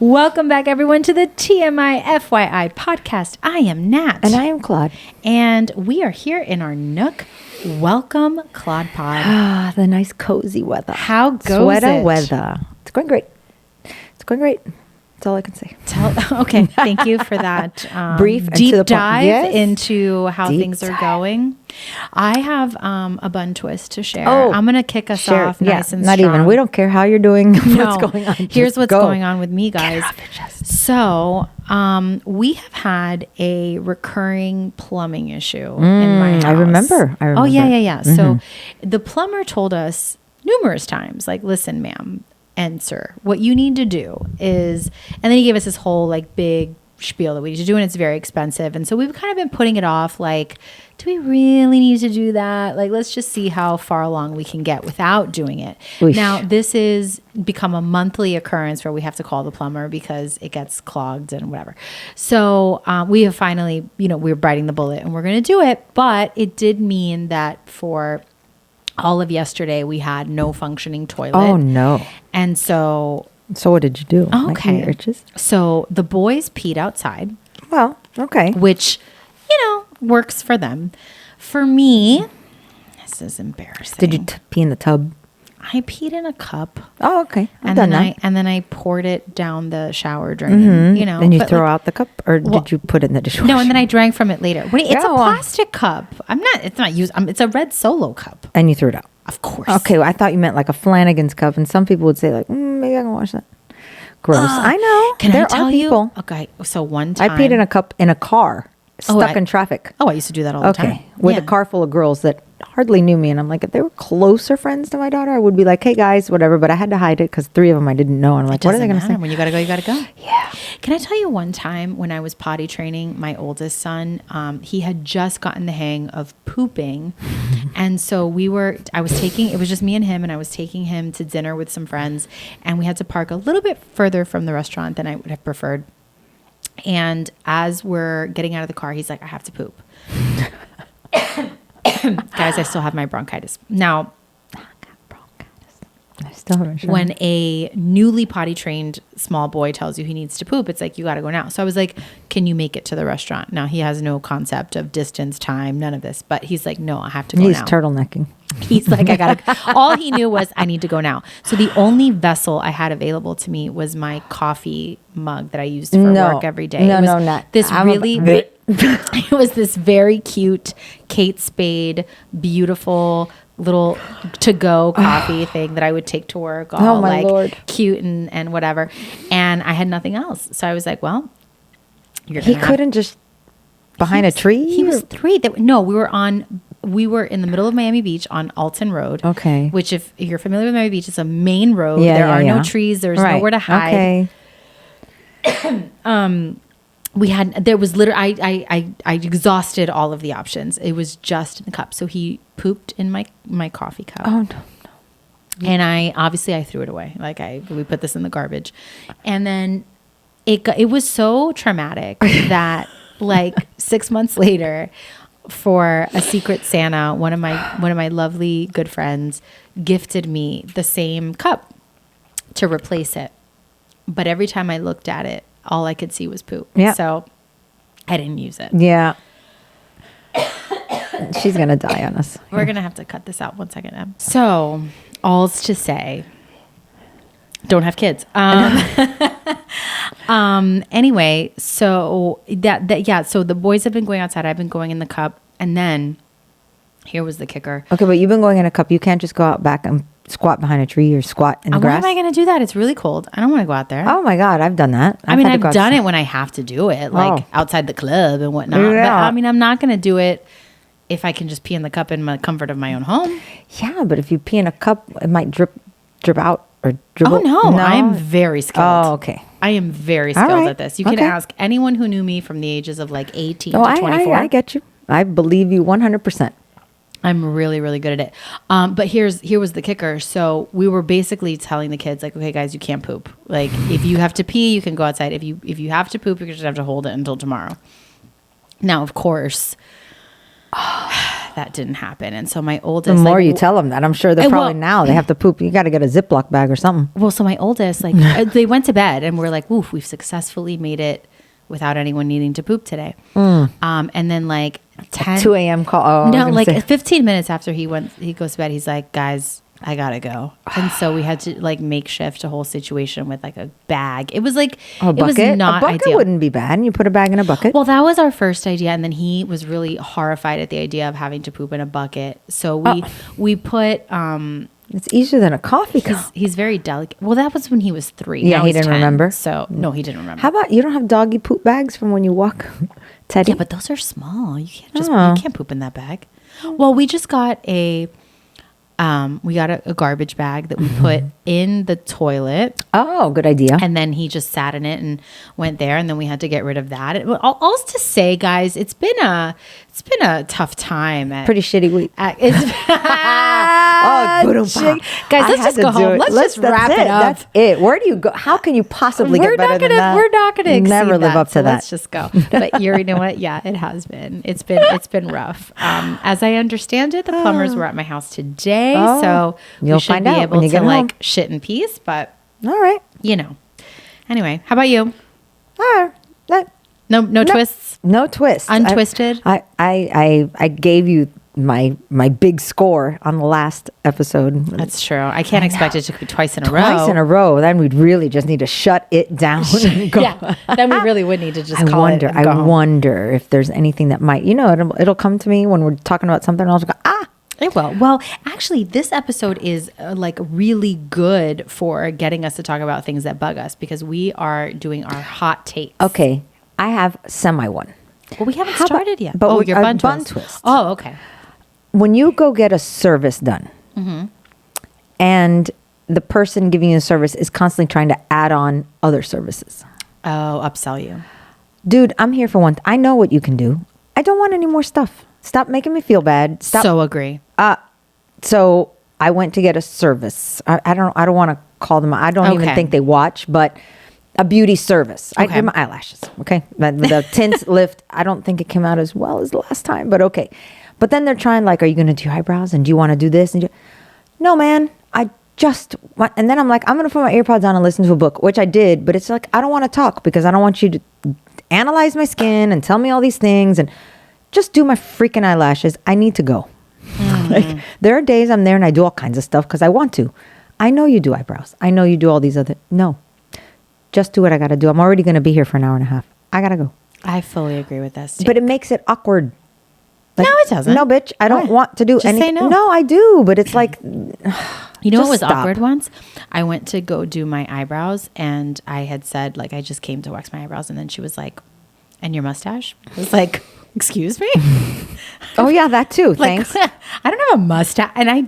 Welcome back, everyone, to the TMI FYI podcast. I am Nat. And I am Claude. And we are here in our nook. Welcome, Claude Pod. Ah, the nice cozy weather. How goes Sweater it? weather. It's going great. It's going great. That's all I can say. Okay, thank you for that Brief and deep to the point. dive Yes. into how Deep things are dive. going. I have a bun twist to share. Oh, I'm going to kick us Share. off nice and not strong. even. We don't care how you're doing. No. What's going on? Here's Just what's go. going on with me, guys. Get it off your chest. So, we have had a recurring plumbing issue in my house. I remember. Oh, yeah. So, the plumber told us numerous times, like, listen, ma'am and sir, what you need to do is, and then he gave us this whole like big spiel that we need to do, and it's very expensive. And so we've kind of been putting it off, like, do we really need to do that? Like, let's just see how far along we can get without doing it. Oosh. Now, this is become a monthly occurrence where we have to call the plumber because it gets clogged and whatever. So we have finally, we're biting the bullet and we're going to do it. But it did mean that for all of yesterday, we had no functioning toilet. Oh, no. And so what did you do? Okay. Like riches? So the boys peed outside, Well, okay. which, works for them. For me, this is embarrassing. Did you pee in the tub? I peed in a cup. Oh, okay. I've And done then that. and then I poured it down the shower drain, Then you but throw like- out the cup, or did you put it in the dishwasher? No, and then I drank from it later. It's Yeah, a well- plastic cup. It's not used. It's a red Solo cup. And you threw it out. Of course. Okay, well, I thought you meant like a Flanagan's cup, and some people would say like, maybe I can wash that. Gross. I know. Can there I tell are you? people. Okay, so one time I peed in a cup in a car, stuck in traffic. Oh, I used to do that all the time. Okay, with Yeah. a car full of girls that hardly knew me, and I'm like, if they were closer friends to my daughter, I would be like, hey guys, whatever. But I had to hide it because 3 of them I didn't know. And I'm like, what are they going to say? When you gotta go, you gotta go. Yeah. Can I tell you one time when I was potty training my oldest son, he had just gotten the hang of pooping. And so it was just me and him, and I was taking him to dinner with some friends, and we had to park a little bit further from the restaurant than I would have preferred. And as we're getting out of the car, he's like, I have to poop. Guys, I still have my bronchitis. Now, I still haven't shown. when a newly potty trained small boy tells you he needs to poop, it's like, you got to go now. So I was like, can you make it to the restaurant? Now he has no concept of distance, time, none of this, but he's like, no, I have to go He's now. turtlenecking. He's like, I gotta, all he knew was I need to go now. So the only vessel I had available to me was my coffee mug that I used for work every day. No, It was no, not. this I'm really, it was this very cute Kate Spade, beautiful little to-go coffee thing that I would take to work, all my like Lord. cute and whatever. And I had nothing else. So I was like, well, He couldn't just behind a tree? He was 3. We were in the middle of Miami Beach on Alton Road. Okay. Which, if you're familiar with Miami Beach, it's a main road. Yeah, there yeah, are no yeah. trees. There's Right. nowhere to hide. Okay. There was literally, I exhausted all of the options. It was just in the cup. So he pooped in my coffee cup. Oh, no. And I threw it away. Like we put this in the garbage. And then it was so traumatic that like 6 months later, for a Secret Santa, one of my lovely good friends gifted me the same cup to replace it. But every time I looked at it, all I could see was poop. Yeah. So I didn't use it. Yeah. She's going to die on us. We're going to have to cut this out 1 second, Em. So, all's to say, don't have kids. Anyway, so so the boys have been going outside. I've been going in the cup. And then here was the kicker. Okay, but you've been going in a cup. You can't just go out back and squat behind a tree or squat in the Why grass. am I going to do that? It's really cold. I don't want to go out there. Oh my God, I've done that. I've done it when I have to do it, like outside the club and whatnot. Yeah. But I'm not going to do it if I can just pee in the cup in the comfort of my own home. Yeah, but if you pee in a cup, it might drip out or dribble. Oh, no. I am very skilled. Oh, okay. I am very skilled right. at this. You can Okay. ask anyone who knew me from the ages of like 18 Oh, to 24. I get you. I believe you 100%. I'm really, really good at it. But here was the kicker. So we were basically telling the kids, like, okay, guys, you can't poop. Like, if you have to pee, you can go outside. If you have to poop, you just have to hold it until tomorrow. Now, of course, that didn't happen. And so my The oldest, more you tell them that, I'm sure they're probably well, now they have to poop. You got to get a Ziploc bag or something. well, so my oldest, like they went to bed and we're like, oof, we've successfully made it without anyone needing to poop today. And then like 10, 2 a.m. call. Oh, no, like 15 minutes after he goes to bed, he's like, guys, I gotta go. And so we had to like makeshift a whole situation with like a bag. It was like, a bucket. it was not a bucket ideal. wouldn't be bad. You put a bag in a bucket. Well, that was our first idea. And then he was really horrified at the idea of having to poop in a bucket. So we put, it's easier than a coffee cup. he's very delicate. Well, that was when he was 3. Yeah, Now he he's didn't 10. remember. So no, he didn't remember. How about you don't have doggy poop bags from when you walk, Teddy? Yeah, but those are small. You can't just you can't poop in that bag. Well, we just got a garbage bag that we put in the toilet. Oh, good idea. And then he just sat in it and went there, and then we had to get rid of that. All's to say, guys, it's been a tough time. Pretty shitty week. Guys, let's just go home. Let's just wrap it up. That's it. Where do you go? How can you possibly get better than that? We're not gonna never live up to that. Let's just go. But you know what? Yeah, it has been. It's been rough. As I understand it, the plumbers were at my house today, so you'll we should find be out able when you to get home. like shit in peace. But All right. Anyway, how about you? All right. No twists. No twist. Untwisted. I gave you my big score on the last episode. That's true. I can't expect it to be twice in a row. Twice in a row. Then we'd really just need to shut it down. And go. Yeah. Then we really would need to just I wonder if there's anything that might, it'll come to me when we're talking about something and I'll just go, It will. Well, actually, this episode is like really good for getting us to talk about things that bug us because we are doing our hot takes. Okay. I have semi one. Well, we haven't started yet. But your bun bun twist. twist. Oh, okay. When you go get a service done and the person giving you a service is constantly trying to add on other services. Oh, upsell you. Dude, I'm here for one. I know what you can do. I don't want any more stuff. Stop making me feel bad. Stop. So agree. So I went to get a service. I don't want to call them. I don't even think they watch, but a beauty service. I did my eyelashes. Okay. The tint lift. I don't think it came out as well as the last time, but okay. But then they're trying like, are you going to do your eyebrows? And do you want to do this? No, man. I just want, and then I'm like, I'm going to put my earpods on and listen to a book, which I did, but it's like, I don't want to talk because I don't want you to analyze my skin and tell me all these things and just do my freaking eyelashes. I need to go. Like, there are days I'm there and I do all kinds of stuff because I want to. I know you do eyebrows. I know you do all these other. No, just do what I got to do. I'm already going to be here for an hour and a half. I got to go. I fully agree with this. But it makes it awkward. Like, no, it doesn't. No, bitch. I don't want to do just anything. Say no. No, I do. But it's like, you know what was awkward once? I went to go do my eyebrows and I had said, like, I just came to wax my eyebrows. And then she was like, and your mustache? I was like, excuse me? Oh, yeah, that too. Like, Thanks. I don't have a mustache. And I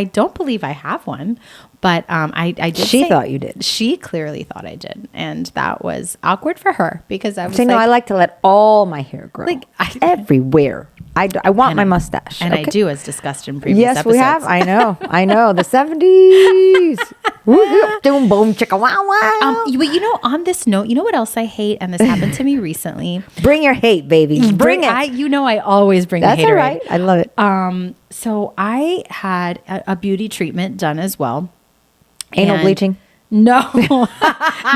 don't believe I have one. But I did. She thought you did. She clearly thought I did. And that was awkward for her because I was no, I like to let all my hair grow. Like everywhere. I want my mustache. And I do, as discussed in previous episodes. Yes, we have. I know. The 70s. Boom, boom, chicka, wow, wow. On this note, you know what else I hate? And this happened to me recently. Bring your hate, baby. Bring it. I always bring That's the haterade. all right. I love it. So I had a beauty treatment done as well. Anal bleaching? No.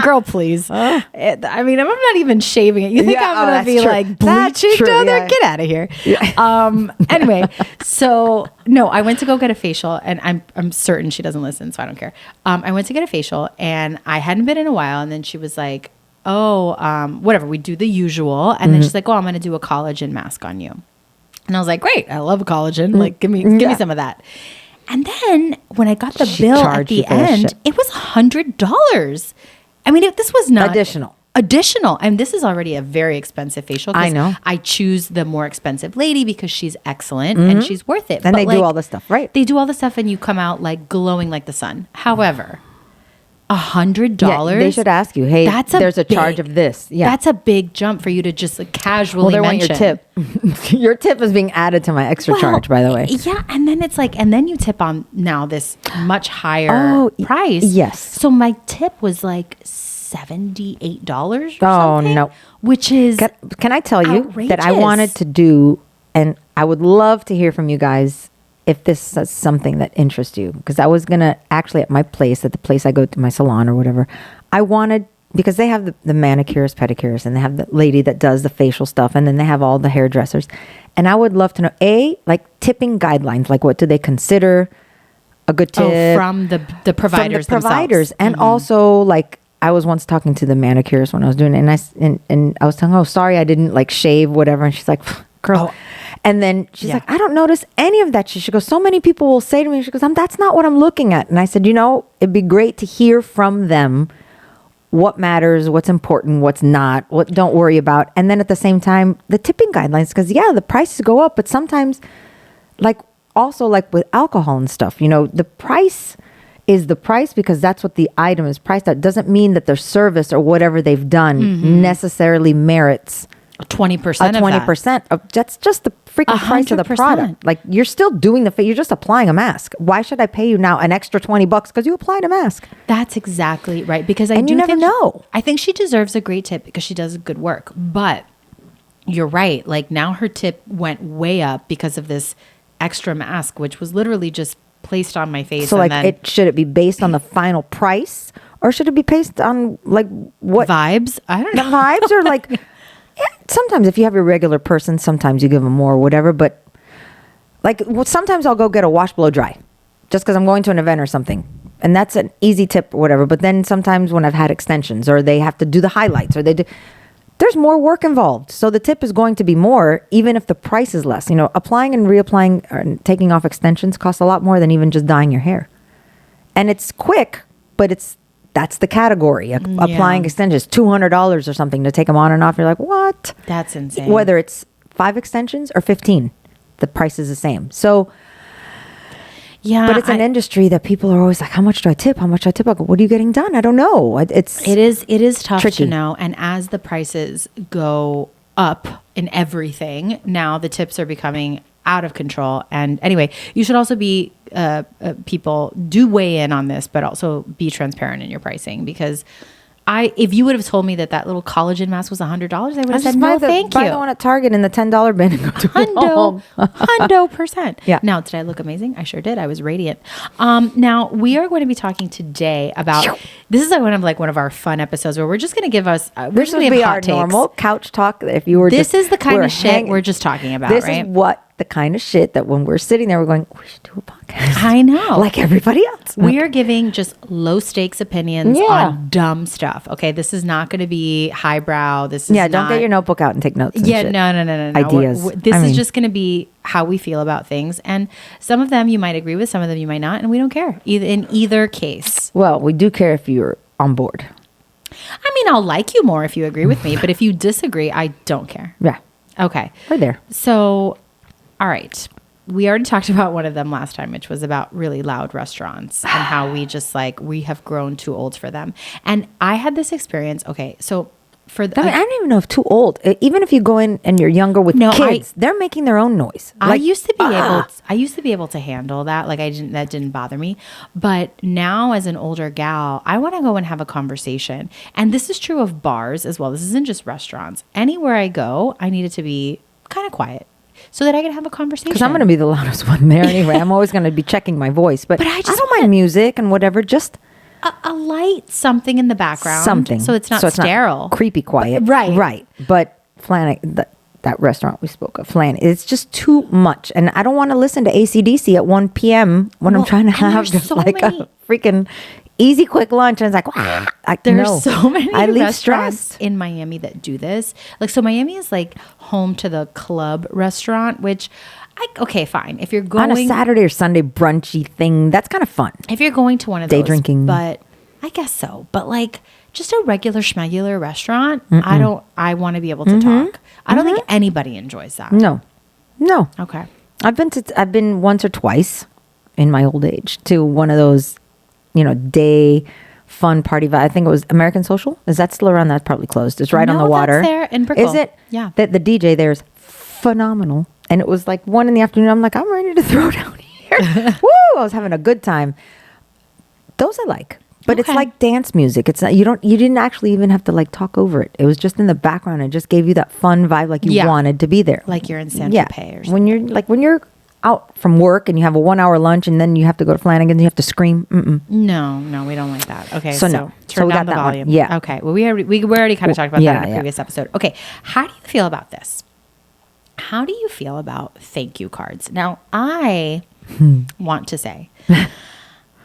Girl, please. I mean, I'm not even shaving it. You think I'm going to be true. like bleaching down there? Get out of here. Yeah. Anyway, so no, I went to go get a facial and I'm certain she doesn't listen, so I don't care. I went to get a facial and I hadn't been in a while. And then she was like, whatever, we do the usual. And then she's like, I'm going to do a collagen mask on you. And I was like, great. I love collagen. Like, give me some of that. And then when I got the bill at the end, it was $100. I mean, this was not additional. And this is already a very expensive facial. I know. I choose the more expensive lady because she's excellent and she's worth it. And they do all the stuff, right? They do all the stuff and you come out like glowing like the sun. However, $100. Yeah, they should ask you, hey, there's a charge of this. Yeah. That's a big jump for you to just like casually mention. Want your tip. Your tip is being added to my extra charge, by the way. Yeah. And then it's like, and then you tip on now this much higher price. Yes. So my tip was like $78 or something. No. Which is Can I tell you outrageous. that I wanted to do And I would love to hear from you guys if this is something that interests you. Because I was going to actually at the place I go to, my salon or whatever, I wanted, because they have the manicures, pedicures, and they have the lady that does the facial stuff. And then they have all the hairdressers. And I would love to know, like tipping guidelines, like what do they consider a good tip? From the providers From the providers. themselves. And also like, I was once talking to the manicurist when I was doing it, and I was telling her, oh, sorry, I didn't like shave, whatever. And she's like, girl. And then she's like, I don't notice any of that. She goes, so many people will say to me, she goes, that's not what I'm looking at. And I said, it'd be great to hear from them what matters, what's important, what's not, what don't worry about. And then at the same time, the tipping guidelines, because the prices go up, but sometimes also with alcohol and stuff, the price is the price because that's what the item is priced at. Doesn't mean that their service or whatever they've done necessarily merits 20%. 20% of that's just the freaking price of the product. Like you're still doing you're just applying a mask. Why should I pay you now an extra $20 because you applied a mask? That's exactly right. Because you never know. I think she deserves a great tip because she does good work. But you're right. Like now her tip went way up because of this extra mask, which was literally just placed on my face. So should it be based on the final price or should it be based on what vibes? I don't know. The vibes are sometimes if you have your regular person, sometimes you give them more or whatever. But sometimes I'll go get a wash blow dry just because I'm going to an event or something. And that's an easy tip or whatever. But then sometimes when I've had extensions or they have to do the highlights or there's more work involved. So the tip is going to be more, even if the price is less. Applying and reapplying or taking off extensions costs a lot more than even just dyeing your hair. And it's quick, but that's the category. Applying extensions, $200 or something to take them on and off. You're like, what? That's insane. Whether it's 5 extensions or 15, the price is the same. So, but it's an industry that people are always like, how much do I tip? How much do I tip? I go, what are you getting done? I don't know. It is tough tricky to know. And as the prices go up in everything, now the tips are becoming out of control. And anyway, you should also be people do weigh in on this, but also be transparent in your pricing because if you would have told me that little collagen mask was $100, I would have said no, thank you. Buy the one at Target in the $10 bin and go to Hundo%. Yeah. Now, did I look amazing? I sure did. I was radiant. Now we are going to be talking today about. This is one of our fun episodes where we're just going to give us. This would be our normal couch talk. If you were, this is the kind of shit we're just talking about. This right? is the kind of shit that when we're sitting there, we're going, we should do a podcast. I know. Like everybody else. We are giving just low stakes opinions on dumb stuff. Okay. This is not going to be highbrow. This is don't get your notebook out and take notes. No. Ideas. This is just going to be how we feel about things. And some of them you might agree with, some of them you might not. And we don't care in either case. Well, we do care if you're on board. I mean, I'll like you more if you agree with me, but if you disagree, I don't care. Yeah. Okay. We're there. So, all right. We already talked about one of them last time, which was about really loud restaurants and how we just we have grown too old for them. And I had this experience. Okay. So I don't even know if too old. Even if you go in and you're younger with kids, they're making their own noise. I used to be able to handle that. That didn't bother me. But now as an older gal, I want to go and have a conversation. And this is true of bars as well. This isn't just restaurants. Anywhere I go, I need it to be kind of quiet so that I can have a conversation. Because I'm going to be the loudest one there anyway. I'm always going to be checking my voice. But I don't mind music and whatever. Just a light something in the background. Something. So it's not sterile. Not creepy quiet. Right. But Flanagan, that restaurant we spoke of, Flanagan, it's just too much. And I don't want to listen to AC/DC at 1 p.m. when I'm trying to have just a freaking easy, quick lunch. And it's like, there's so many restaurants stressed in Miami that do this. So Miami is home to the club restaurant, which okay, fine. If you're going on a Saturday or Sunday brunchy thing, that's kind of fun. If you're going to one of day those, drinking, but I guess so. But just a regular schmegular restaurant, I want to be able to talk. I don't think anybody enjoys that. No. Okay. I've been once or twice in my old age to one of those, day fun party. I think it was American Social. Is that still around? That's probably closed. It's right on the water. That's there in Brickell. Is it? Yeah. The DJ there is phenomenal. And it was 1 PM. I'm like, I'm ready to throw down here. Woo! I was having a good time. Those I like. But it's like dance music. It's not, you didn't actually even have to like talk over it. It was just in the background. It just gave you that fun vibe, like you wanted to be there. Like you're in San Tropez or something. When you're out from work and you have a 1 hour lunch and then you have to go to Flanagan's and you have to scream. No, we don't like that. Okay. So no. Turn down the volume. One. Yeah. Okay. Well, we already kind of talked about that in a previous episode. Okay. How do you feel about this? How do you feel about thank you cards? Now, I want to say,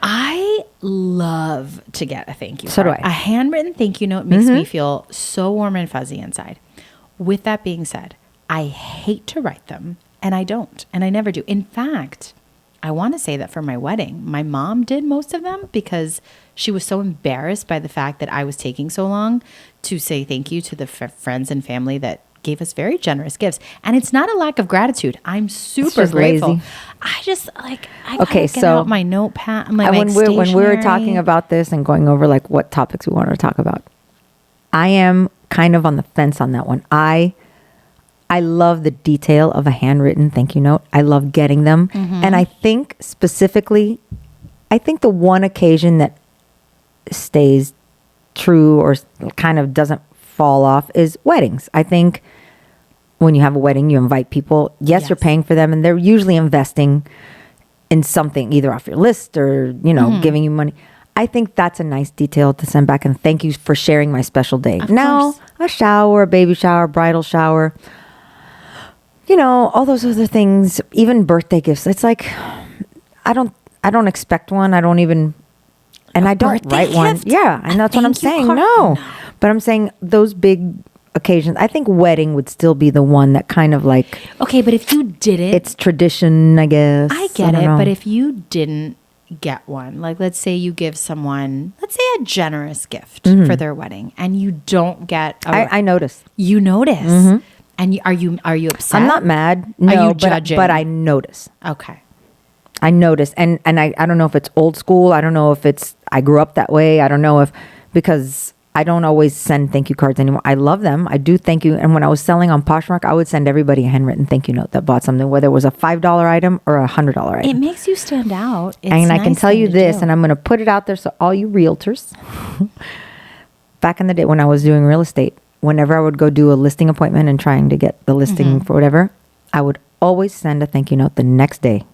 I love to get a thank you card. So do I. A handwritten thank you note makes me feel so warm and fuzzy inside. With that being said, I hate to write them, and I don't, and I never do. In fact, I want to say that for my wedding, my mom did most of them because she was so embarrassed by the fact that I was taking so long to say thank you to the friends and family that gave us very generous gifts. And it's not a lack of gratitude. I'm super grateful. Lazy. I just like, I gotta get out my notepad. I'm like, when we were talking about this and going over like what topics we wanted to talk about, I am kind of on the fence on that one. I love the detail of a handwritten thank you note. I love getting them. And I think specifically, the one occasion that stays true or kind of doesn't fall off is weddings. I think when you have a wedding, you invite people. Yes, you're paying for them and they're usually investing in something either off your list or, giving you money. I think that's a nice detail to send back and thank you for sharing my special day. Now, a shower, a baby shower, bridal shower, all those other things, even birthday gifts. It's like, I don't expect one. I don't even, and I don't write one. Yeah. And that's what I'm saying. No, but I'm saying those big occasions, I think wedding would still be the one that kind of like. Okay. But if you didn't. It's tradition, I guess. I get it. But if you didn't get one, like let's say you give someone, let's say a generous gift for their wedding and you don't get. I notice. You notice. And are you upset? I'm not mad. No, are you judging? But I notice. Okay. I notice. And I don't know if it's old school. I don't know if it's, I grew up that way. I don't know because I don't always send thank you cards anymore. I love them. I do thank you. And when I was selling on Poshmark, I would send everybody a handwritten thank you note that bought something, whether it was a $5 item or a $100 item. It makes you stand out. It's and I can tell you this, and I'm going to put it out there. So all you realtors, back in the day when I was doing real estate, whenever I would go do a listing appointment and trying to get the listing for whatever, I would always send a thank you note the next day.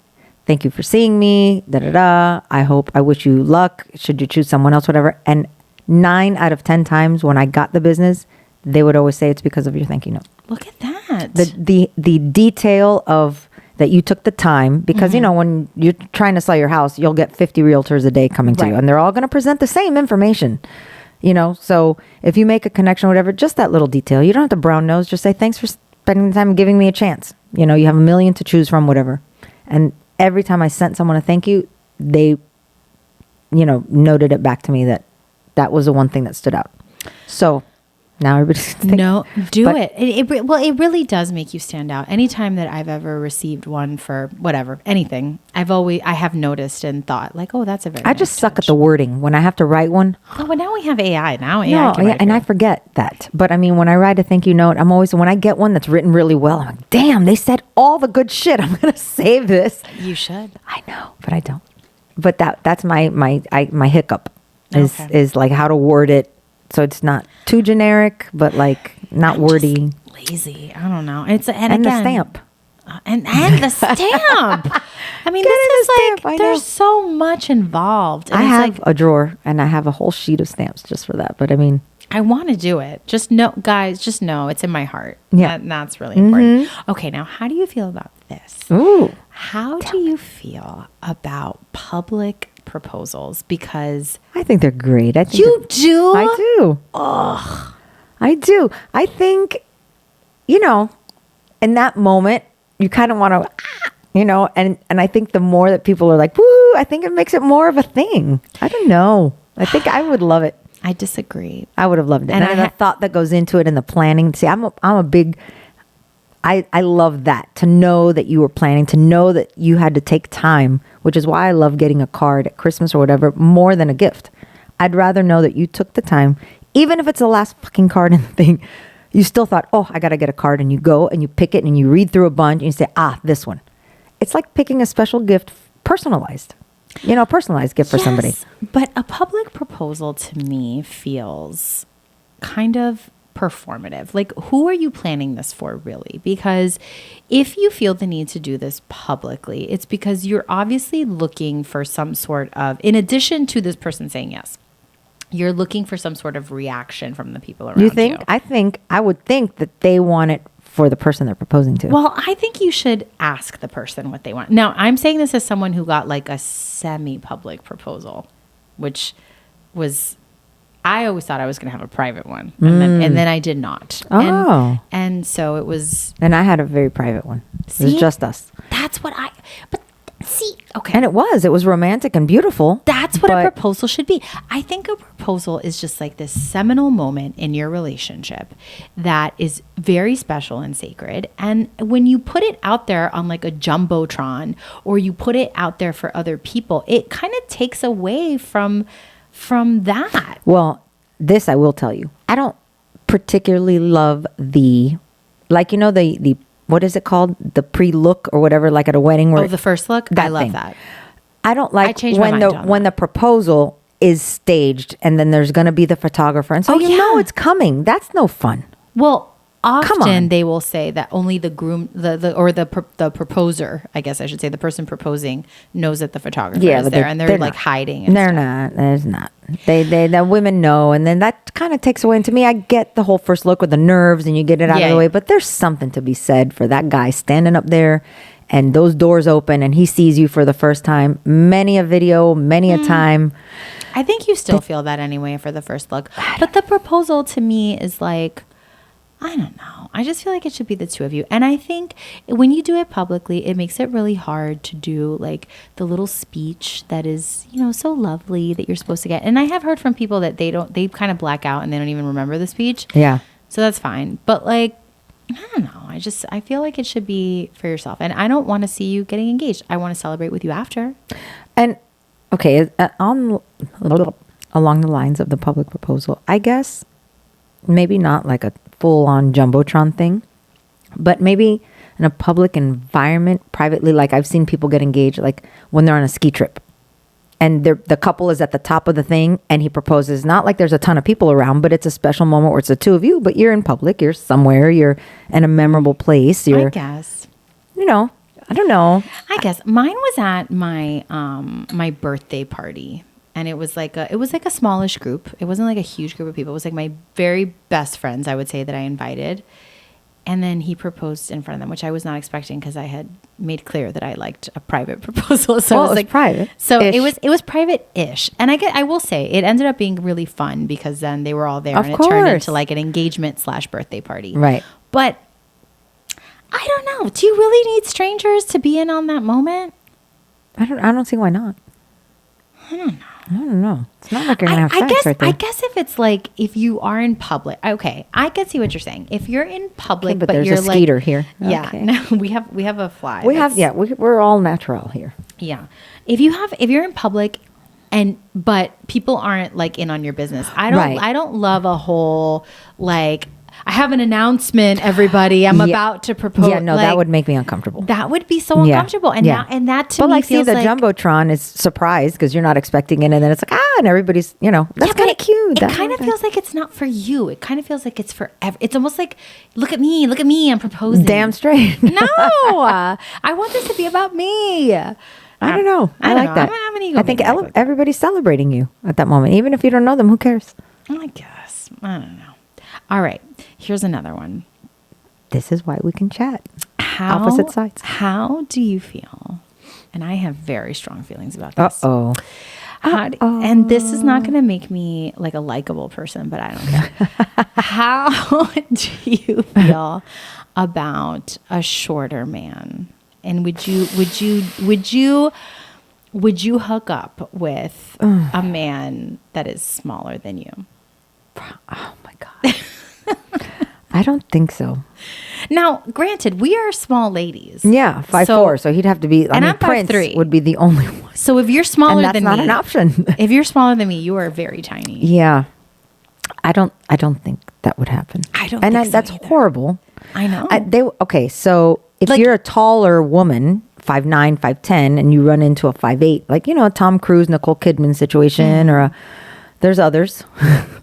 Thank you for seeing me, I wish you luck. Should you choose someone else, whatever. And 9 out of 10 times when I got the business, they would always say it's because of your thank you note. Look at that. The detail of that you took the time, because when you're trying to sell your house, you'll get 50 realtors a day coming to you, and they're all going to present the same information. So if you make a connection or whatever, just that little detail, you don't have to brown nose, just say, thanks for spending the time and giving me a chance. You have a million to choose from, whatever. And every time I sent someone a thank you, they, noted it back to me that was the one thing that stood out. So now everybody's it. It really does make you stand out. Anytime that I've ever received one for whatever, anything, I have noticed and thought like, oh, that's a very. I just suck at the wording when I have to write one. Oh, but now we have AI. Now AI can write and I forget that. But I mean, when I write a thank you note, when I get one that's written really well, I'm like, damn, they said all the good shit. I'm gonna save this. You should. I know, but I don't. But that's my hiccup is like how to word it. So it's not too generic, but like not wordy. Lazy. I don't know. It's and again, the stamp. And the stamp. I mean, this is like there's so much involved. I have a drawer and I have a whole sheet of stamps just for that. But I mean, I want to do it. Just know, guys. Just know it's in my heart. Yeah, that's really important. Okay, now how do you feel about this? Ooh. How do you feel about public proposals? Because I think they're great. I think you do. I do. Oh, I do. I think, in that moment, you kind of want to, and I think the more that people are like, woo, I think it makes it more of a thing. I don't know. I think I would love it. I disagree. I would have loved it. And the thought that goes into it and the planning. See, I'm a big. I love that, to know that you were planning, to know that you had to take time, which is why I love getting a card at Christmas or whatever more than a gift. I'd rather know that you took the time, even if it's the last fucking card in the thing. You still thought, oh, I got to get a card, and you go and you pick it and you read through a bunch and you say, this one. It's like picking a special gift, personalized. a personalized gift for somebody. But a public proposal to me feels kind of performative. Like, who are you planning this for, really? Because if you feel the need to do this publicly, it's because you're obviously looking for some sort of, in addition to this person saying yes, you're looking for some sort of reaction from the people around you. You think? I would think that they want it for the person they're proposing to. Well, I think you should ask the person what they want. Now, I'm saying this as someone who got like a semi-public proposal, which was, I always thought I was going to have a private one, and then I did not. Oh. And so it was. And I had a very private one. It was just us. That's what but see, okay. And it was romantic and beautiful. That's what a proposal should be. I think a proposal is just like this seminal moment in your relationship that is very special and sacred. And when you put it out there on like a jumbotron, or you put it out there for other people, it kind of takes away from that. Well, this I will tell you. I don't particularly love the what is it called? The pre-look or whatever, like at a wedding. The first look? I love that. I don't like when the proposal is staged and then there's going to be the photographer. And so it's coming. That's no fun. Well, often they will say that only the groom, the proposer, I guess I should say, the person proposing knows that the photographer is there, and they're like hiding. And they're not. There's not. The women know, and then that kind of takes away. And to me, I get the whole first look with the nerves, and you get it out of the way. But there's something to be said for that guy standing up there, and those doors open, and he sees you for the first time. Many a video, many a time. I think you still feel that anyway for the first look, but the proposal to me is like, I don't know. I just feel like it should be the two of you. And I think when you do it publicly, it makes it really hard to do like the little speech that is, so lovely that you're supposed to get. And I have heard from people that they kind of black out and they don't even remember the speech. Yeah. So that's fine. But like, I don't know. I feel like it should be for yourself. And I don't want to see you getting engaged. I want to celebrate with you after. And okay, along the lines of the public proposal, I guess maybe not like a full-on jumbotron thing, but maybe in a public environment, privately. Like I've seen people get engaged like when they're on a ski trip and the couple is at the top of the thing and he proposes, not like there's a ton of people around, but it's a special moment where it's the two of you, but you're in public, you're somewhere, you're in a memorable place. I guess. I don't know. I guess mine was at my my birthday party. And it was like a smallish group. It wasn't like a huge group of people. It was like my very best friends, I would say, that I invited. And then he proposed in front of them, which I was not expecting because I had made clear that I liked a private proposal. So it was private. So it was private-ish. And I will say it ended up being really fun because then they were all there, and it turned into like an engagement/birthday party. Right. But I don't know. Do you really need strangers to be in on that moment? I don't see why not. I don't know. I don't know. It's not like you're going to have sex right there. I guess if it's like, if you are in public, okay, I can see what you're saying. If you're in public, but you're there's a skeeter here. Yeah, okay. no, we have a fly. We're all natural here. Yeah. If you're in public but people aren't like in on your business. I don't love a whole like, I have an announcement, everybody. I'm about to propose. Yeah, no, that would make me uncomfortable. That would be so uncomfortable. And that to me feels like... But the Jumbotron is surprised because you're not expecting it. And then it's like, and everybo's, that's kind of cute. It kind of feels like it's not for you. It kind of feels like it's for... It's almost like, look at me, I'm proposing. Damn straight. No, I want this to be about me. I don't know. I like that. I'm an ego. I think everybody's celebrating you at that moment. Even if you don't know them, who cares? I guess. I don't know. All right. Here's another one. This is why we can chat. Opposite sides. How do you feel? And I have very strong feelings about this. And this is not going to make me like a likable person, but I don't care. How do you feel about a shorter man? And would you hook up with a man that is smaller than you? Oh my God. I don't think so. Now, granted, we are small ladies. Yeah, 5'4", so he'd have to be. I'm 5'3". Would be the only one. So if you're smaller than me, that's not an option. If you're smaller than me, you are very tiny. Yeah, I don't think that would happen. I don't. That's horrible. I know. So if you're a taller woman, 5'9", 5'10", and you run into a 5'8", like, you know, a Tom Cruise, Nicole Kidman situation, or there's others.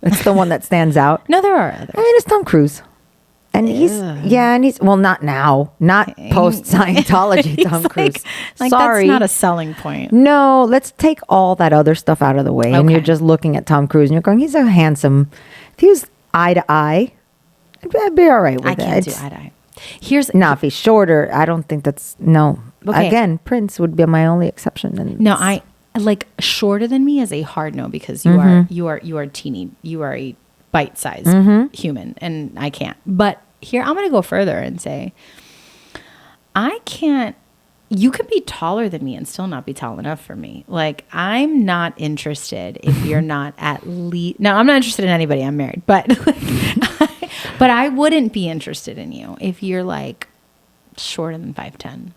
It's the one that stands out. No, there are others. I mean, it's Tom Cruise. And he's well, not now, not post Scientology Tom Cruise. Like Sorry, that's not a selling point. No, let's take all that other stuff out of the way, and you're just looking at Tom Cruise, and you're going, he's a handsome. If he was eye to eye, I'd be all right with it. I can't do eye to eye. If he's shorter, I don't think that's no. Okay. Again, Prince would be my only exception. And no, I like shorter than me is a hard no, because you are teeny, you are a bite-sized human, and I can't. But here, I'm going to go further and say, I can't, you can be taller than me and still not be tall enough for me. Like, I'm not interested if you're not at least, no, I'm not interested in anybody. I'm married, but, but I wouldn't be interested in you if you're like shorter than 5'10".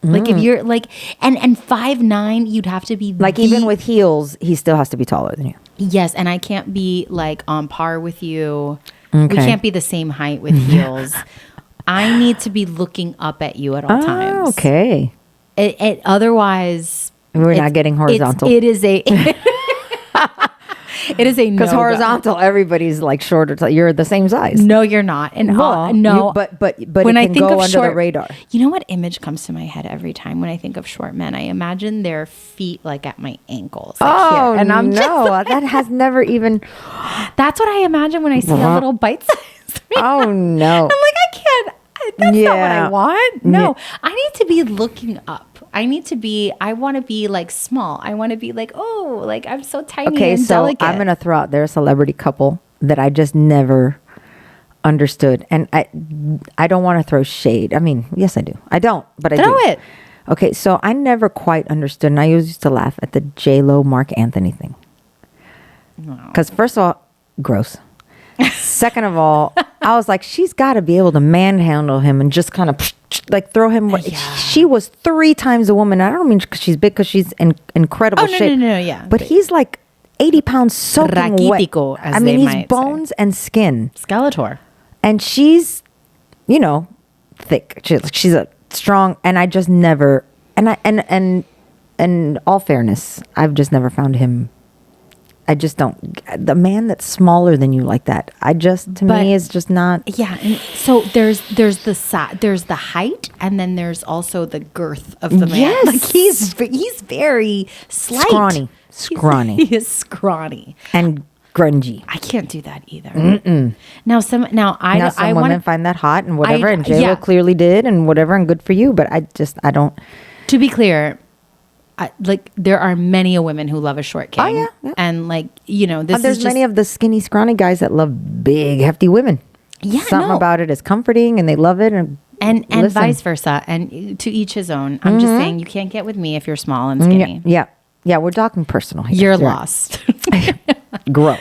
Like if you're like, and 5'9", you'd have to be like, even with heels, he still has to be taller than you. Yes. And I can't be like on par with you. Okay. We can't be the same height with heels. I need to be looking up at you at all times. Okay. Otherwise, we're not getting horizontal. It is a no. Because horizontal, everybody's like shorter. You're the same size. No, you're not. And no, but when I think of under the radar. You know what image comes to my head every time when I think of short men? I imagine their feet like at my ankles. Like here. And I'm that has never even. That's what I imagine when I see a little bite-sized man. Oh no! I'm like, I can't. That's not what I want. No, I need to be looking up. I want to be like small. I want to be like, oh, like I'm so tiny and delicate. I'm going to throw out there a celebrity couple that I just never understood. And I don't want to throw shade. I mean, yes, I do. I don't, but I do. Throw it. Okay, so I never quite understood. And I used to laugh at the J-Lo Mark Anthony thing. Because first of all, gross. Second of all, I was like, she's got to be able to manhandle him and just kind of like throw him. Yeah. She was 3 times a woman. I don't mean because she's big, because she's in incredible shape. No, yeah. But he's like 80 pounds soaking wet. I mean, he's bones and skin. Skeletor. And she's, you know, thick. She's a strong, and I just never, and all fairness, I've just never found him. I just don't. The man that's smaller than you like that, to me, is just not. Yeah, and so there's the height, and then there's also the girth of the man. Yes, like he's very slight, scrawny. He is scrawny and grungy. I can't do that either. Now some women find that hot and whatever, and J-Lo clearly did, and whatever, and good for you. But I don't. To be clear. Like there are many women who love a short king. Oh, yeah. And like, you know, there's many of the skinny, scrawny guys that love big, hefty women. Yeah, something about it is comforting, and they love it, and vice versa. And to each his own. I'm just saying, you can't get with me if you're small and skinny. Yeah. We're talking personal here. You're lost. Grow.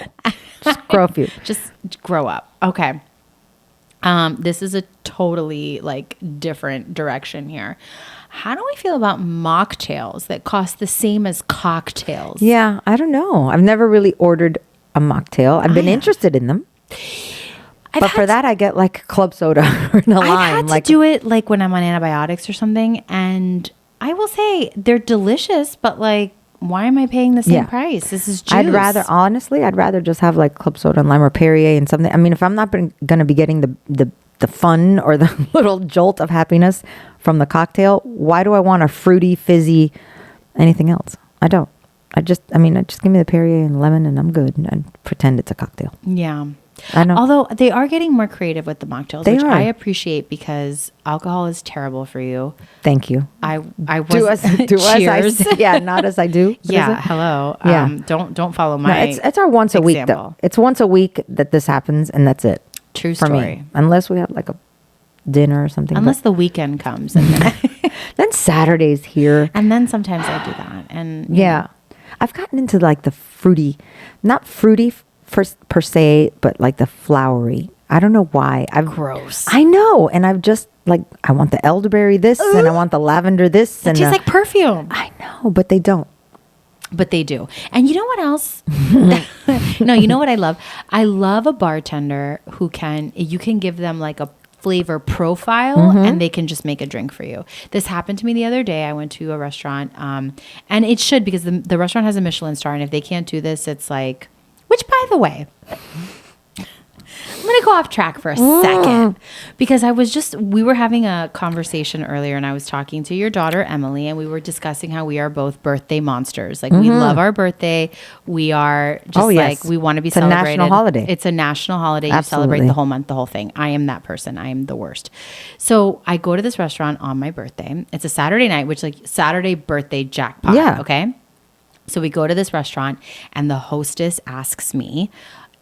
Just grow a few. Just grow up. Okay. This is a totally like different direction here. How do we feel about mocktails that cost the same as cocktails? Yeah, I don't know. I've never really ordered a mocktail. I've been interested in them. But for that, I get like club soda or a lime. I've had to do it like when I'm on antibiotics or something. And I will say they're delicious, but like, why am I paying the same price? This is juice. I'd rather just have like club soda and lime or Perrier and something. I mean, if I'm not going to be getting the fun or the little jolt of happiness from the cocktail, why do I want a fruity, fizzy, anything else? I don't. Just give me the Perrier and lemon and I'm good. And pretend it's a cocktail. Yeah. I know. Although they are getting more creative with the mocktails, which are. I appreciate because alcohol is terrible for you. Thank you. I was cheers. Not as I do. Hello. Yeah. Don't follow my. No, it's our once example. A week though. It's once a week that this happens, and that's it. True for story. Me. Unless we have like a dinner or something. Unless the weekend comes, and then Saturday's here, and then sometimes I do that, and I've gotten into like the fruity, not fruity per se, but like the flowery. I don't know why. Gross. I know, and I've just like I want the elderberry this, and I want the lavender this, and it tastes like perfume. I know, but they don't. But they do. And you know what else? No, you know what I love? I love a bartender you can give them like a flavor profile and they can just make a drink for you. This happened to me the other day. I went to a restaurant and it should, because the restaurant has a Michelin star, and if they can't do this, it's like, which by the way, I'm going to go off track for a second because we were having a conversation earlier, and I was talking to your daughter, Emily, and we were discussing how we are both birthday monsters. Like we love our birthday. We are just we want to be celebrated. It's a national holiday. It's a national holiday. Absolutely. You celebrate the whole month, the whole thing. I am that person. I am the worst. So I go to this restaurant on my birthday. It's a Saturday night, which like Saturday birthday jackpot. Yeah. Okay. So we go to this restaurant and the hostess asks me,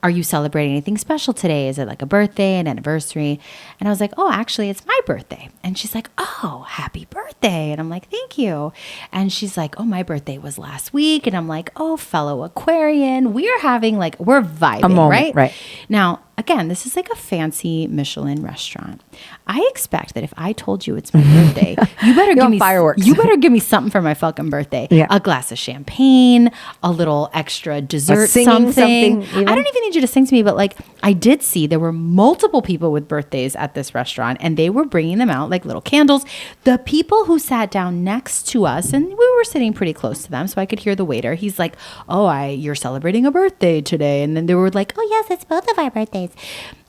are you celebrating anything special today? Is it like a birthday, an anniversary? And I was like, oh, actually, it's my birthday. And she's like, oh, happy birthday. And I'm like, thank you. And she's like, oh, my birthday was last week. And I'm like, oh, fellow Aquarian, we're vibing, a moment, right? Now, again, this is like a fancy Michelin restaurant. I expect that if I told you it's my birthday, you better give me fireworks. You better give me something for my fucking birthday. Yeah. A glass of champagne, a little extra dessert, something. I don't even need you to sing to me, but like I did see there were multiple people with birthdays at this restaurant, and they were bringing them out like little candles. The people who sat down next to us, and we were sitting pretty close to them, so I could hear the waiter. He's like, "Oh, you're celebrating a birthday today," and then they were like, "Oh yes, it's both of our birthdays."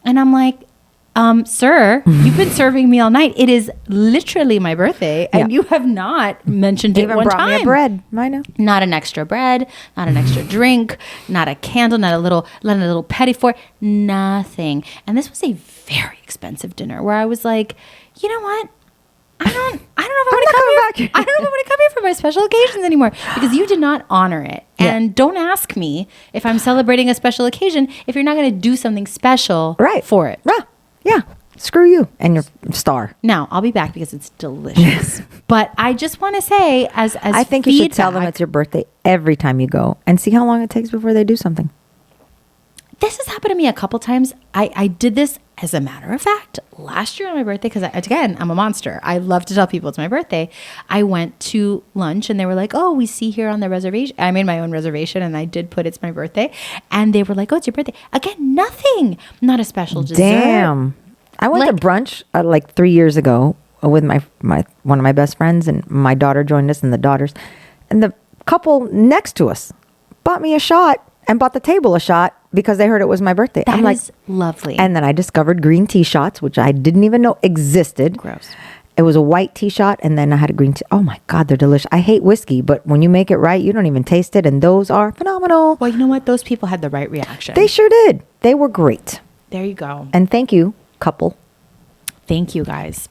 And I'm like, sir, you've been serving me all night. It is literally my birthday, and you have not mentioned it one brought time. me a bread. I know. Not an extra bread, not an extra drink, not a candle, not a little petit four, nothing. And this was a very expensive dinner where I was like, you know what? I don't know if I want to come here. I don't know if I want to come here for my special occasions anymore, because you did not honor it. And don't ask me if I'm celebrating a special occasion if you're not going to do something special for it. Yeah. Screw you and your star. Now, I'll be back because it's delicious. But I just want to say, as I think you should tell them it's your birthday every time you go and see how long it takes before they do something. This has happened to me a couple times. I did this, as a matter of fact, last year on my birthday, because again, I'm a monster. I love to tell people it's my birthday. I went to lunch and they were like, oh, we see here on the reservation. I made my own reservation and I did put it's my birthday. And they were like, oh, it's your birthday. Again, nothing. Not a special dessert. Damn. I went to brunch like 3 years ago with my one of my best friends, and my daughter joined us, and the daughters. And the couple next to us bought me a shot and bought the table a shot because they heard it was my birthday. That I'm like, is lovely. And then I discovered green tea shots, which I didn't even know existed. Gross. It was a white tea shot, and then I had a green tea. Oh my God, they're delicious. I hate whiskey, but when you make it right, you don't even taste it, and those are phenomenal. Well, you know what? Those people had the right reaction. They sure did. They were great. There you go. And thank you, couple. Thank you, guys.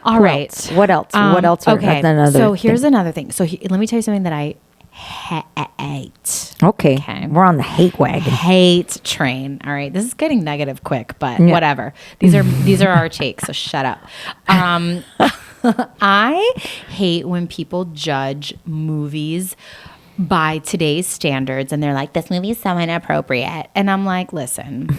All right. What else? What else? Okay. So here's another thing. So let me tell you something that I hate. Okay. We're on the hate wagon. Hate train. All right. This is getting negative quick, but whatever. These are our takes, so shut up. I hate when people judge movies by today's standards and they're like, this movie is so inappropriate. And I'm like, listen.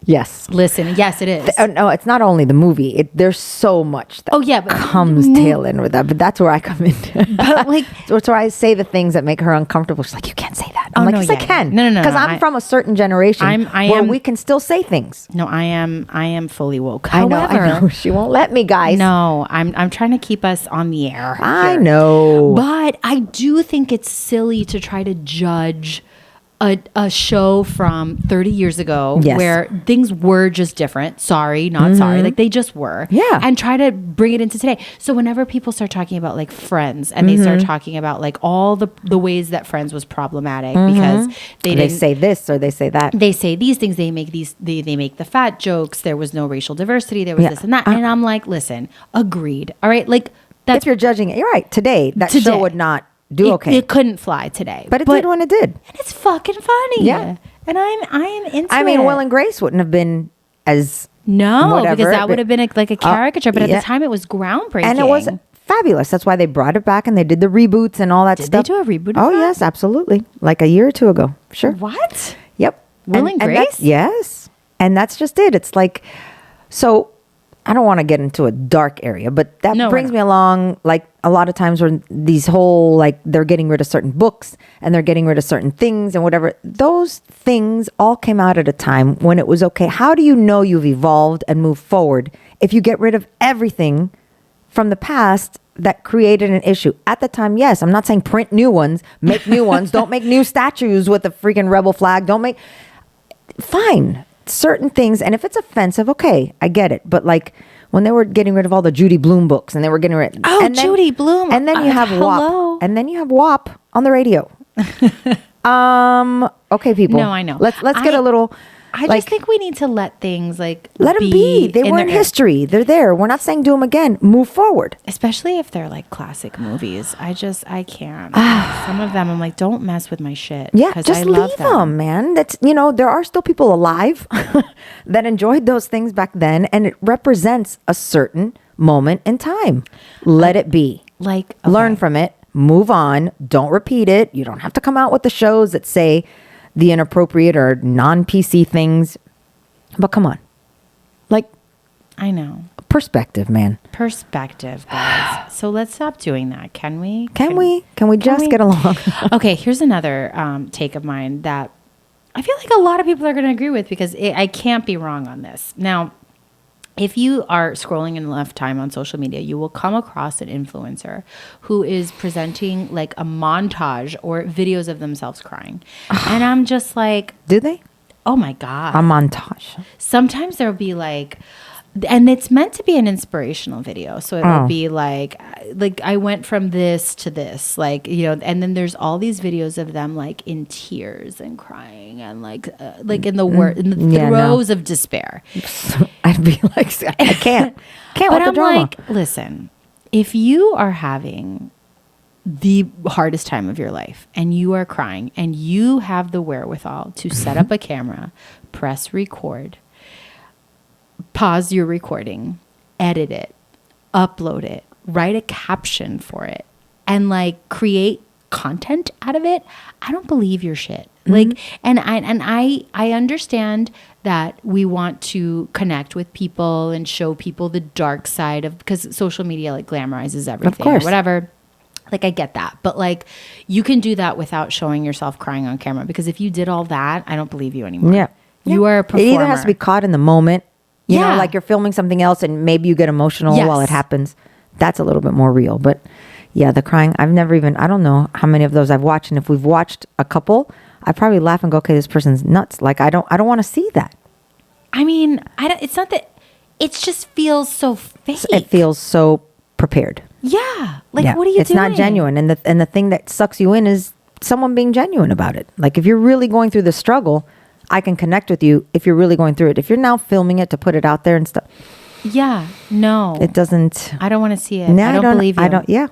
Yes. Listen. Yes, it is. No, it's not only the movie. There's so much that comes tail in with that. But that's where I come in. But like, that's where I say the things that make her uncomfortable. She's like, you can't say that. I'm like, yes, I can. No. Because I'm from a certain generation where we can still say things. No, I am fully woke. I know. She won't let me, guys. No, I'm trying to keep us on the air here. I know. But I do think it's silly to try to judge a show from 30 years ago where things were just different. Sorry, not sorry. Like they just were. Yeah. And try to bring it into today. So whenever people start talking about like Friends and they start talking about like all the ways that Friends was problematic because they say this or they say that. They say these things, they make they make the fat jokes. There was no racial diversity. There was this and that. And I'm like, listen, agreed. All right. Like that's, if you're judging it, you're right. Today, show would not do okay. It couldn't fly today. But it did when it did. And it's fucking funny. Yeah. And I am into it. I mean, Will and Grace wouldn't have been as because that would have been like a caricature. But at the time, it was groundbreaking. And it was fabulous. That's why they brought it back and they did the reboots and all that stuff. Did they do a reboot of Oh, that? yes, absolutely. Like a year or two ago. Sure. What? Yep. Will and Grace? Yes. And that's just it. It's like, so I don't want to get into a dark area, but that No, brings me along, like a lot of times when these whole, like they're getting rid of certain books and they're getting rid of certain things and whatever. Those things all came out at a time when it was okay. How do you know you've evolved and moved forward if you get rid of everything from the past that created an issue? At the time, yes, I'm not saying print new ones, make new ones, don't make new statues with the freaking rebel flag, don't make, fine, certain things. And if it's offensive, okay, I get it. But like when they were getting rid of all the Judy Blume books and they were getting rid, Judy Blume, and then you have WAP, and then you have WAP on the radio. Okay, people. No, I know. Let's get a little. I just think we need to let things like let them be. They were in history. They're there. We're not saying do them again. Move forward. Especially if they're like classic movies. I can't. Some of them, I'm like, don't mess with my shit. Yeah, just leave them, man. That's, there are still people alive that enjoyed those things back then, and it represents a certain moment in time. Let it be. Like, learn from it. Move on. Don't repeat it. You don't have to come out with the shows that say the inappropriate or non-PC things. But come on. Like, I know. Perspective, man. Perspective, guys. So let's stop doing that. Can we? Can we just get along? Okay, here's another take of mine that I feel like a lot of people are going to agree with because I can't be wrong on this. Now, if you are scrolling in enough time on social media, you will come across an influencer who is presenting like a montage or videos of themselves crying. And I'm just like... Do they? Oh my God. A montage. Sometimes there'll be like... And it's meant to be an inspirational video. So it'll be like I went from this to this, like, and then there's all these videos of them like in tears and crying and like in the throes of despair. I'd be like, I can't but with I'm the drama. like, listen, if you are having the hardest time of your life and you are crying and you have the wherewithal to set up a camera, press record, pause your recording, edit it, upload it, write a caption for it, and like create content out of it, I don't believe your shit. Like, and I understand that we want to connect with people and show people the dark side of, because social media like glamorizes everything, of course, or whatever. Like, I get that. But like, you can do that without showing yourself crying on camera, because if you did all that, I don't believe you anymore. Yeah. You are a performer. It either has to be caught in the moment, you know, like you're filming something else and maybe you get emotional while it happens. That's a little bit more real. But yeah, the crying, I don't know how many of those I've watched. And if we've watched a couple, I probably laugh and go, okay, this person's nuts. Like, I don't want to see that. I mean, it's not that, it just feels so fake. It feels so prepared. Yeah. Like, what are you doing? It's not genuine. And the thing that sucks you in is someone being genuine about it. Like, if you're really going through the struggle, I can connect with you if you're really going through it. If you're now filming it to put it out there and stuff. Yeah. No. It doesn't. I don't want to see it. No, I don't believe you. I don't. Yeah.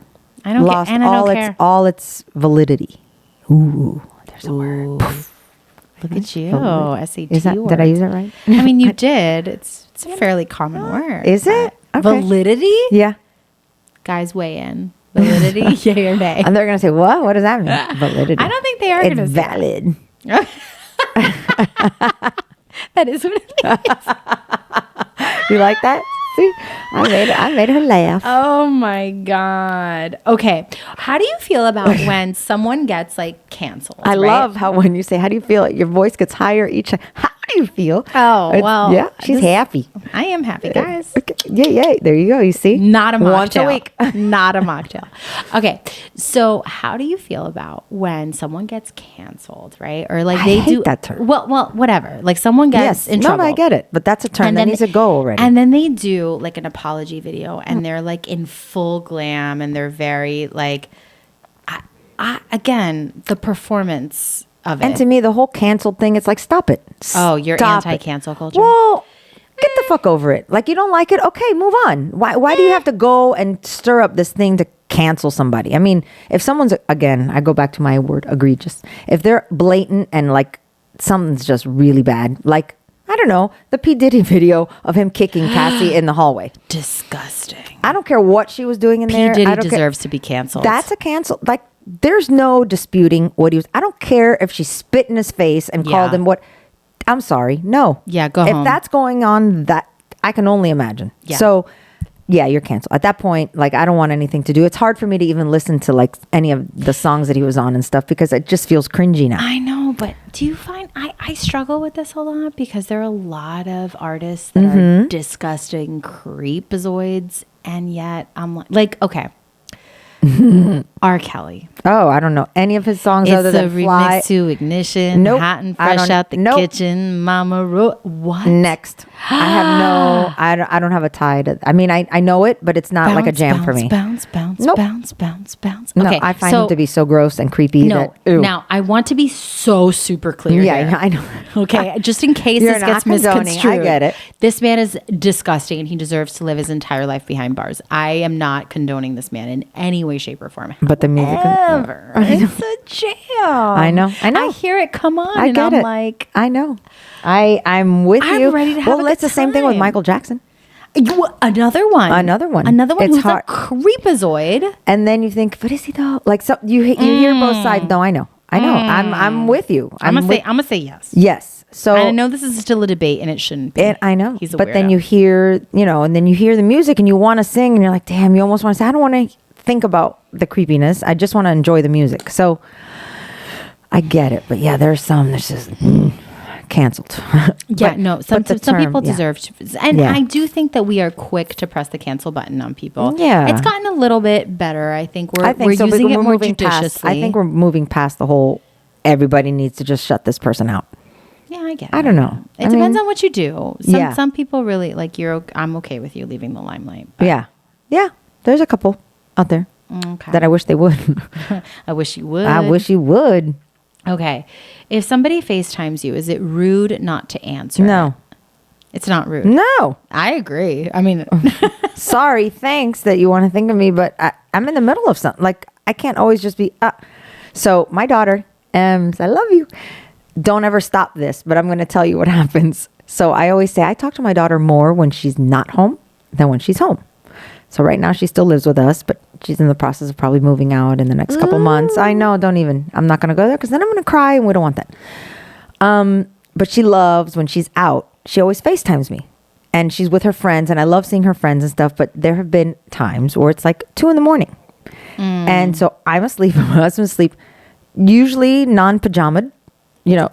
I don't Lost and I don't care. all its validity. Ooh, there's a word. Poof. Look at you. SAT Is that, word. did I use it right? I mean, you did. It's a fairly common word. Is it? Okay. Validity? Yeah. Guys, weigh in. Validity, yay or nay? And they're going to say, what? What does that mean? Validity. I don't think they are going to say valid. That is what it is. You like that? See, I made her laugh. Oh my God. Okay. How do you feel about when someone gets like canceled? I love how when you say, how do you feel? Your voice gets higher each time. How do you feel? Oh, well. Yeah, she's happy. I am happy, guys. Okay. Yeah. There you go. You see? Not a mocktail. Once a week. Not a mocktail. Okay. So how do you feel about when someone gets canceled, right? Or like they do that term. Well, whatever. Like someone gets in trouble. No, I get it. But that's a term that needs to go already. And then they do like an apology video and they're like in full glam and they're very like, again, the performance of it. And to me, the whole canceled thing, it's like, stop it. Oh, you're anti-cancel culture? Well, get the fuck over it. Like, you don't like it? Okay, move on. Why do you have to go and stir up this thing to cancel somebody? I mean, if someone's, again, I go back to my word, egregious. If they're blatant and like something's just really bad, like, I don't know, the P. Diddy video of him kicking Cassie in the hallway. Disgusting. I don't care what she was doing in there. P. Diddy deserves to be canceled. That's a cancel. Like, there's no disputing what he was. I don't care if she spit in his face and called him what. I'm sorry. No. Yeah, go home. If that's going on, that I can only imagine. Yeah. So yeah, you're canceled. At that point, like, I don't want anything to do. It's hard for me to even listen to like any of the songs that he was on and stuff because it just feels cringy now. I know, but do you find I struggle with this a lot because there are a lot of artists that are disgusting creepazoids, and yet I'm like okay. R. Kelly. Oh, I don't know any of his songs It's other than a Fly. remix to Ignition, Nope. Hot and I Fresh don't- Out the nope. Kitchen, Mama What? Next. I have no, I don't have a tie to, I mean, I know it, but it's not like a jam for me. Bounce, Nope. bounce. No, Okay, I find him to be so gross and creepy no. that, ooh. Now, I want to be so super clear Yeah, here. I know. Okay, just in case You're this not gets condoning. misconstrued. I get it. This man is disgusting and he deserves to live his entire life behind bars. I am not condoning this man in any way, shape, or form. But the music. However, it's a jam. I know. I hear it come on I and get I'm it. like, I know. I'm with I'm you. ready to have a Well, it's good the same thing with time. Michael Jackson. Another one. Another one. It's who's hard. a creepazoid. And then you think, but is he though? Like, so you hear both sides. No, I know. I'm with you. I'm gonna say yes. Yes. So I know this is still a debate and it shouldn't be. And I know. He's a but then weirdo. you hear, and then you hear the music and you want to sing and you're like, damn, you almost want to say, I don't want to think about the creepiness. I just want to enjoy the music. So I get it. But yeah, there's some that's just canceled. Yeah, But- no. Some but the some term, people yeah. deserve to, and Yeah. I do think that we are quick to press the cancel button on people. Yeah. it's gotten a little bit better. I think we're so, using it we're more moving judiciously. past. I think we're moving past the whole. Everybody needs to just shut this person out. Yeah, I get it. I don't know. It I depends mean, on what you do. Yeah. Some people really like I'm okay with you leaving the limelight. But, Yeah. There's a couple out there okay. that I wish they would. I wish you would. I wish you would. Okay. If somebody FaceTimes you, is it rude not to answer? No. it? It's not rude. No. I agree. I mean, Sorry, thanks that you want to think of me, but I'm in the middle of something. Like, I can't always just be. So my daughter, I love you. Don't ever stop this, but I'm going to tell you what happens. So I always say I talk to my daughter more when she's not home than when she's home. So right now she still lives with us, but she's in the process of probably moving out in the next couple months. I know, I'm not going to go there because then I'm going to cry and we don't want that. But she loves when she's out, she always FaceTimes me and she's with her friends and I love seeing her friends and stuff. But there have been times where it's like 2 a.m. And so I'm asleep, my husband's asleep, usually non-pajamaed,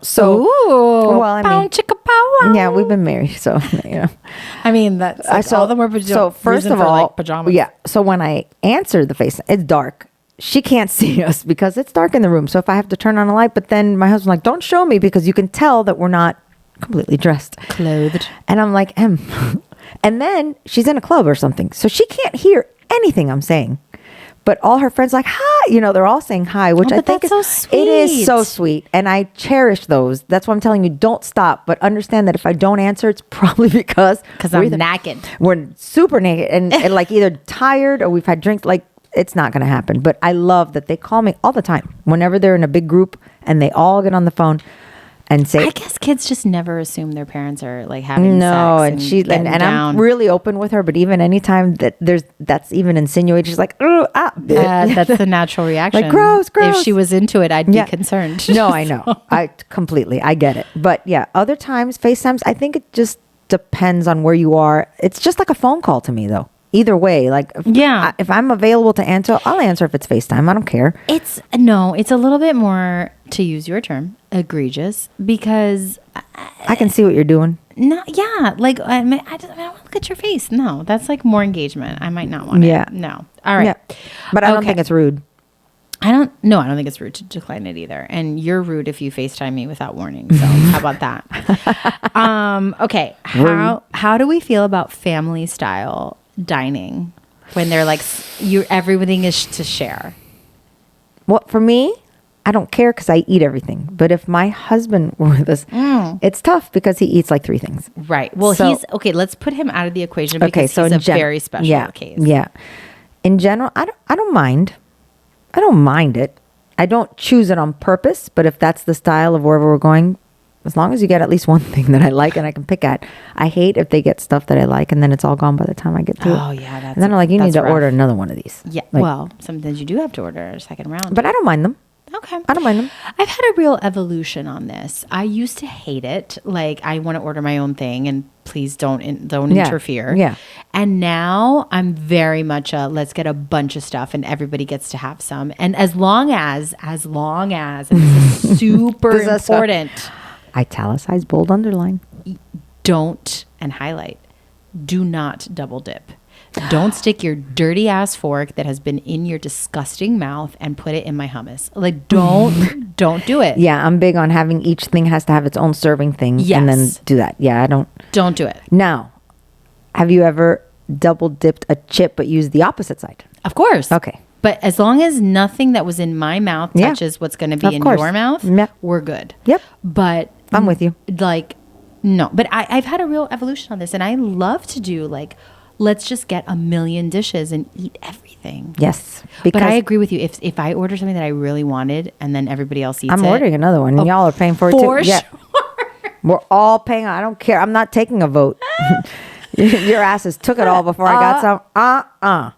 so, ooh, well, I mean, pow, chicka, pow, wow. yeah, we've been married. So, I mean, that's like all the more so first of all, pajamas. yeah. So when I answer the face, it's dark. She can't see us because it's dark in the room. So if I have to turn on a light, but then my husband's like, don't show me because you can tell that we're not completely dressed. Clothed. And I'm like, and then she's in a club or something. So she can't hear anything I'm saying. But all her friends like, hi, they're all saying hi, which I think that's is so it is sweet. so sweet. And I cherish those. That's why I'm telling you, don't stop. But understand that if I don't answer, it's probably because I'm naked. We're super naked and like either tired or we've had drinks. Like, it's not going to happen. But I love that they call me all the time whenever they're in a big group and they all get on the phone and say, I guess kids just never assume their parents are like having no, sex and she getting and down. I'm really open with her. But even anytime that that's even insinuated, she's like, that's the natural reaction. Like, gross. If she was into it, I'd be concerned. No, I know. I get it. But yeah, other times, FaceTimes, I think it just depends on where you are. It's just like a phone call to me, though. Either way, like, if I'm available to answer, I'll answer if it's FaceTime. I don't care. It's a little bit more, to use your term, egregious, because I can see what you're doing. no, yeah, like I don't want to look at your face. No, that's like more engagement. I might not want Yeah. it. No, all right. Yeah. But I don't think it's rude. I don't think it's rude to decline it either. And you're rude if you FaceTime me without warning. So how about that? Okay. How do we feel about family style dining when they're like everything is to share? Well, for me, I don't care because I eat everything. But if my husband were with us, it's tough because he eats like 3 things. Right. Well, So- he's okay. Let's put him out of the equation because so he's in a very special case. Yeah. In general, I don't mind. I don't mind it. I don't choose it on purpose, but if that's the style of wherever we're going, as long as you get at least one thing that I like and I can pick at. I hate if they get stuff that I like and then it's all gone by the time I get to it. Oh yeah, And then I'm like, you need that's to rough. order another one of these. Yeah. Like, well, sometimes you do have to order a second round. but I don't mind them. Okay. I don't mind them. I've had a real evolution on this. I used to hate it. Like, I want to order my own thing and please don't interfere. Yeah. And now I'm very much a let's get a bunch of stuff and everybody gets to have some. And as long as, and this is super important. Italicized, bold, underline. Don't, and highlight, do not double dip. Don't stick your dirty ass fork that has been in your disgusting mouth and put it in my hummus. Like, don't do it. Yeah, I'm big on having each thing has to have its own serving thing. Yes. And then do that. Yeah, I don't. Don't do it. Now, have you ever double dipped a chip but used the opposite side? Of course. Okay. But as long as nothing that was in my mouth touches what's going to be in your mouth, we're good. Yep. But I'm with you. Like, no. But I've had a real evolution on this. And I love to do like, let's just get a million dishes and eat everything. Yes. But I agree with you. If I order something that I really wanted and then everybody else eats it. I'm ordering another one. And y'all are paying for it too. For sure. We're all paying. I don't care. I'm not taking a vote. Your asses took it all before I got some.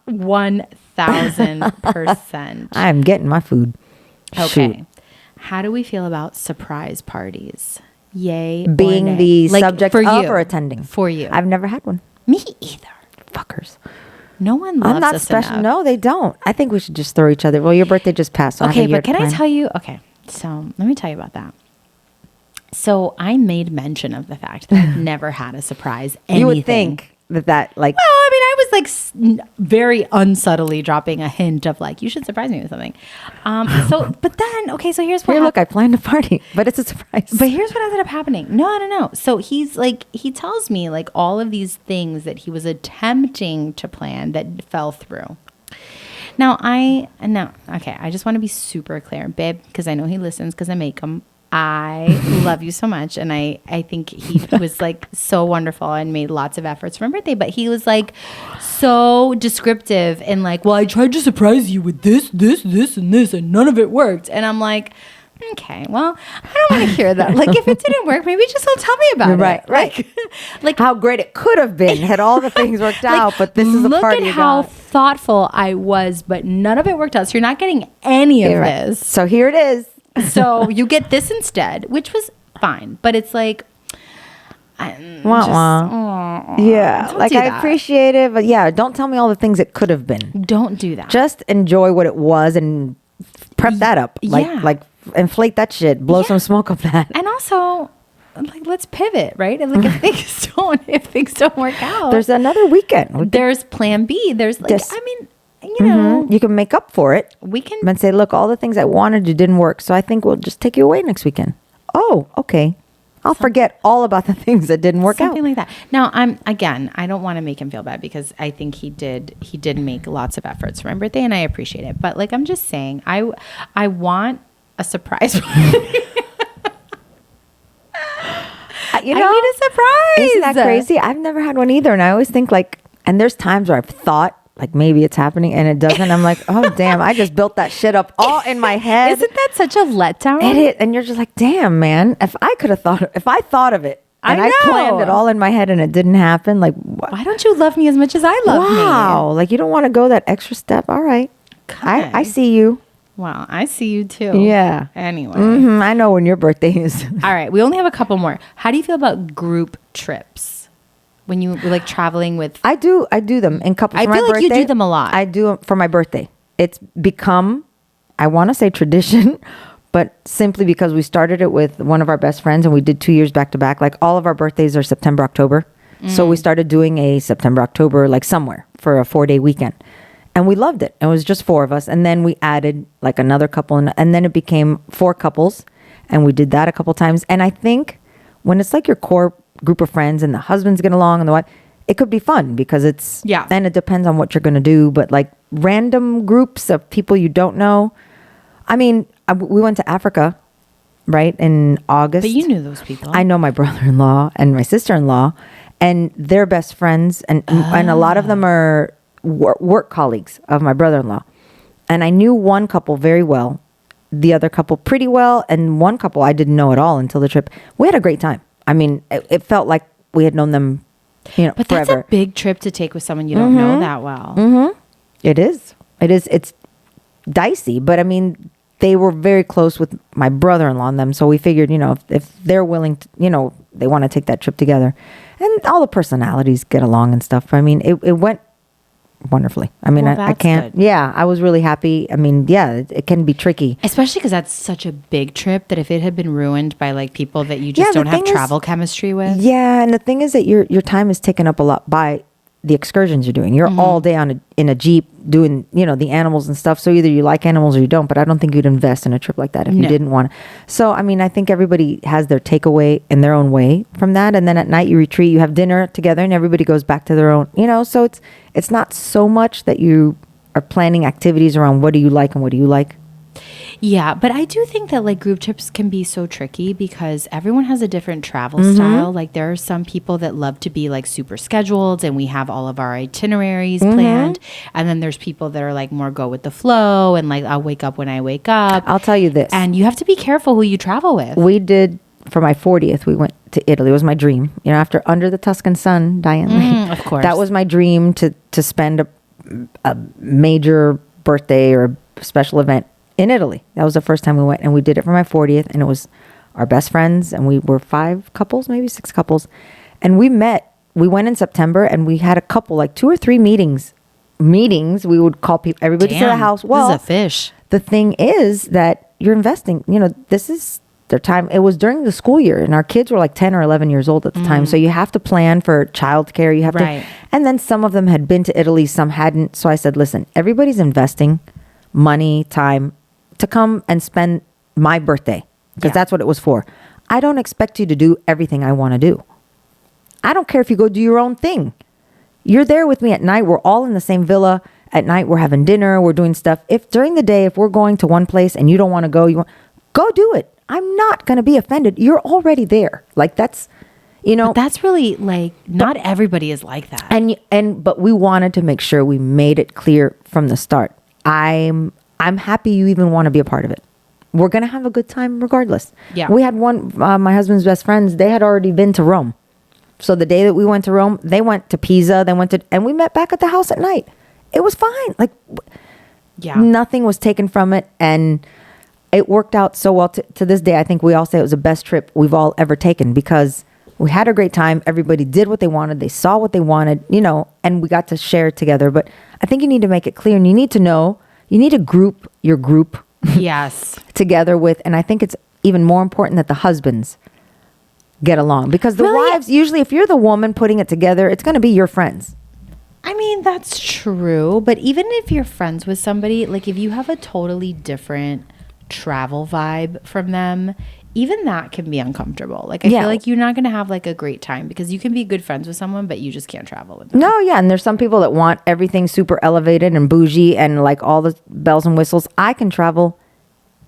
1,000%. I'm getting my food. Okay. Shoot. How do we feel about surprise parties? Yay. Being or nay? the Like, subject for of you, or attending? For you. I've never had one. Me either. Fuckers. No one loves I'm not us special. enough. No, they don't. I think we should just throw each other. Well, your birthday just passed. So Okay, but can I tell you? Okay, so let me tell you about that. So I made mention of the fact that I've never had a surprise anything. You would think that like. Well, I mean, I was like very unsubtly dropping a hint of like, you should surprise me with something. But then, okay, so here's what. Here, look, I planned a party, but it's a surprise. But here's what ended up happening. No. So he's like, he tells me like all of these things that he was attempting to plan that fell through. I just want to be super clear, babe, because I know he listens because I make him. I love you so much. And I think he was like so wonderful and made lots of efforts for my birthday. But he was like so descriptive and like, well, I tried to surprise you with this, and this, and none of it worked. And I'm like, okay, well, I don't want to hear that. Like, if it didn't work, maybe just don't tell me about it. Right. Like how great it could have been had all the things worked out, but this is a party. Look at how thoughtful I was, but none of it worked out. So you're not getting any of this. So here it is. So you get this instead, which was fine. But it's like, yeah, like I appreciate it, but yeah, don't tell me all the things it could have been. Don't do that. Just enjoy what it was and prep that up. Like inflate that shit, blow some smoke up that. And also, like, let's pivot, right? And like, if things don't work out, there's another weekend. There's plan B. There's like, I mean, you know, you can make up for it. We can and say, look, all the things I wanted you didn't work, so I think we'll just take you away next weekend. Oh, okay. I'll forget all about the things that didn't work out. Something like that. Now, I don't want to make him feel bad because I think he did make lots of efforts for my birthday and I appreciate it. But like, I'm just saying, I want a surprise. I need a surprise. Isn't that crazy? I've never had one either. And I always think like, and there's times where I've thought, like maybe it's happening and it doesn't. I'm like, oh damn, I just built that shit up all in my head. Isn't that such a letdown? It is. And you're just like, damn, man, if I thought of it and I planned it all in my head and it didn't happen, like why don't you love me as much as I love me? Wow. Like you don't want to go that extra step. All right. I see you. Well, I see you too. Yeah. Anyway. I know when your birthday is. All right. We only have a couple more. How do you feel about group trips? When you were like traveling with, I do them in couples. I feel like you do them a lot. I do them for my birthday. It's become, I want to say tradition, but simply because we started it with one of our best friends and we did 2 years back to back. Like all of our birthdays are September, October. So we started doing a September, October, like somewhere for a 4-day weekend. And we loved it. It was just 4 of us. And then we added like another couple and then it became 4 couples. And we did that a couple times. And I think when it's like your core group of friends and the husbands get along and the wife, it could be fun because and it depends on what you're going to do. But like random groups of people you don't know. I mean, we went to Africa, right, in August. But you knew those people. I know my brother-in-law and my sister-in-law and they're best friends. And a lot of them are work colleagues of my brother-in-law. And I knew one couple very well, the other couple pretty well. And one couple I didn't know at all until the trip. We had a great time. I mean, it felt like we had known them, but forever. That's a big trip to take with someone you don't know that well. It is. It's dicey, but I mean, they were very close with my brother-in-law and them. So we figured, if they're willing to, they want to take that trip together, and all the personalities get along and stuff. I mean, it went wonderfully. I mean, Well, I that's can't. good. Yeah, I was really happy. I mean, yeah, it can be tricky. Especially because that's such a big trip that if it had been ruined by like people that you Yeah, just the don't have thing is- travel chemistry with. Yeah, and the thing is that your time is taken up a lot by the excursions you're doing. You're all day in a Jeep doing, the animals and stuff. So either you like animals or you don't, but I don't think you'd invest in a trip like that if you No. didn't want to. So, I mean, I think everybody has their takeaway in their own way from that. And then at night you retreat, you have dinner together, and everybody goes back to their own, so it's not so much that you are planning activities around what do you like and what do you like. Yeah, but I do think that like group trips can be so tricky because everyone has a different travel Mm-hmm. style. Like there are some people that love to be like super scheduled and we have all of our itineraries Mm-hmm. planned. And then there's people that are like more go with the flow and like I'll wake up when I wake up. I'll tell you this. And you have to be careful who you travel with. We did, for my 40th, we went to Italy. It was my dream. After Under the Tuscan Sun, Diane. Of course. That was my dream to spend a major birthday or special event in Italy. That was the first time we went, and we did it for my 40th, and it was our best friends, and we were 5 couples, maybe 6 couples. And we went in September, and we had a couple, like 2 or 3 meetings. We would call people, everybody to the Damn, house. Well, this is a fish. the thing is that you're investing, this is their time. It was during the school year, and our kids were like 10 or 11 years old at the time. So you have to plan for childcare. You have Right. to, and then some of them had been to Italy, some hadn't. So I said, listen, everybody's investing money, time to come and spend my birthday, because Yeah. that's what it was for. I don't expect you to do everything I want to do. I don't care if you go do your own thing. You're there with me at night. We're all in the same villa. At night, we're having dinner. We're doing stuff. If during the day, if we're going to one place and you don't want to go, go do it. I'm not going to be offended. You're already there. Like that's, But that's really like not everybody is like that. but we wanted to make sure we made it clear from the start. I'm happy you even want to be a part of it. We're going to have a good time regardless. Yeah. We had one, my husband's best friends, they had already been to Rome. So the day that we went to Rome, they went to Pisa, and we met back at the house at night. It was fine. Like, Yeah. nothing was taken from it. And it worked out so well. To this day, I think we all say it was the best trip we've all ever taken, because we had a great time. Everybody did what they wanted. They saw what they wanted, and we got to share it together. But I think you need to make it clear, and you need to know, you need to group your group Yes. together with, and I think it's even more important that the husbands get along, because the Really? wives, usually if you're the woman putting it together, it's going to be your friends. I mean, that's true. But even if you're friends with somebody, like if you have a totally different travel vibe from them, even that can be uncomfortable. Like I Yeah. feel like you're not going to have like a great time because you can be good friends with someone, but you just can't travel with them. No, yeah, and there's some people that want everything super elevated and bougie and like all the bells and whistles. I can travel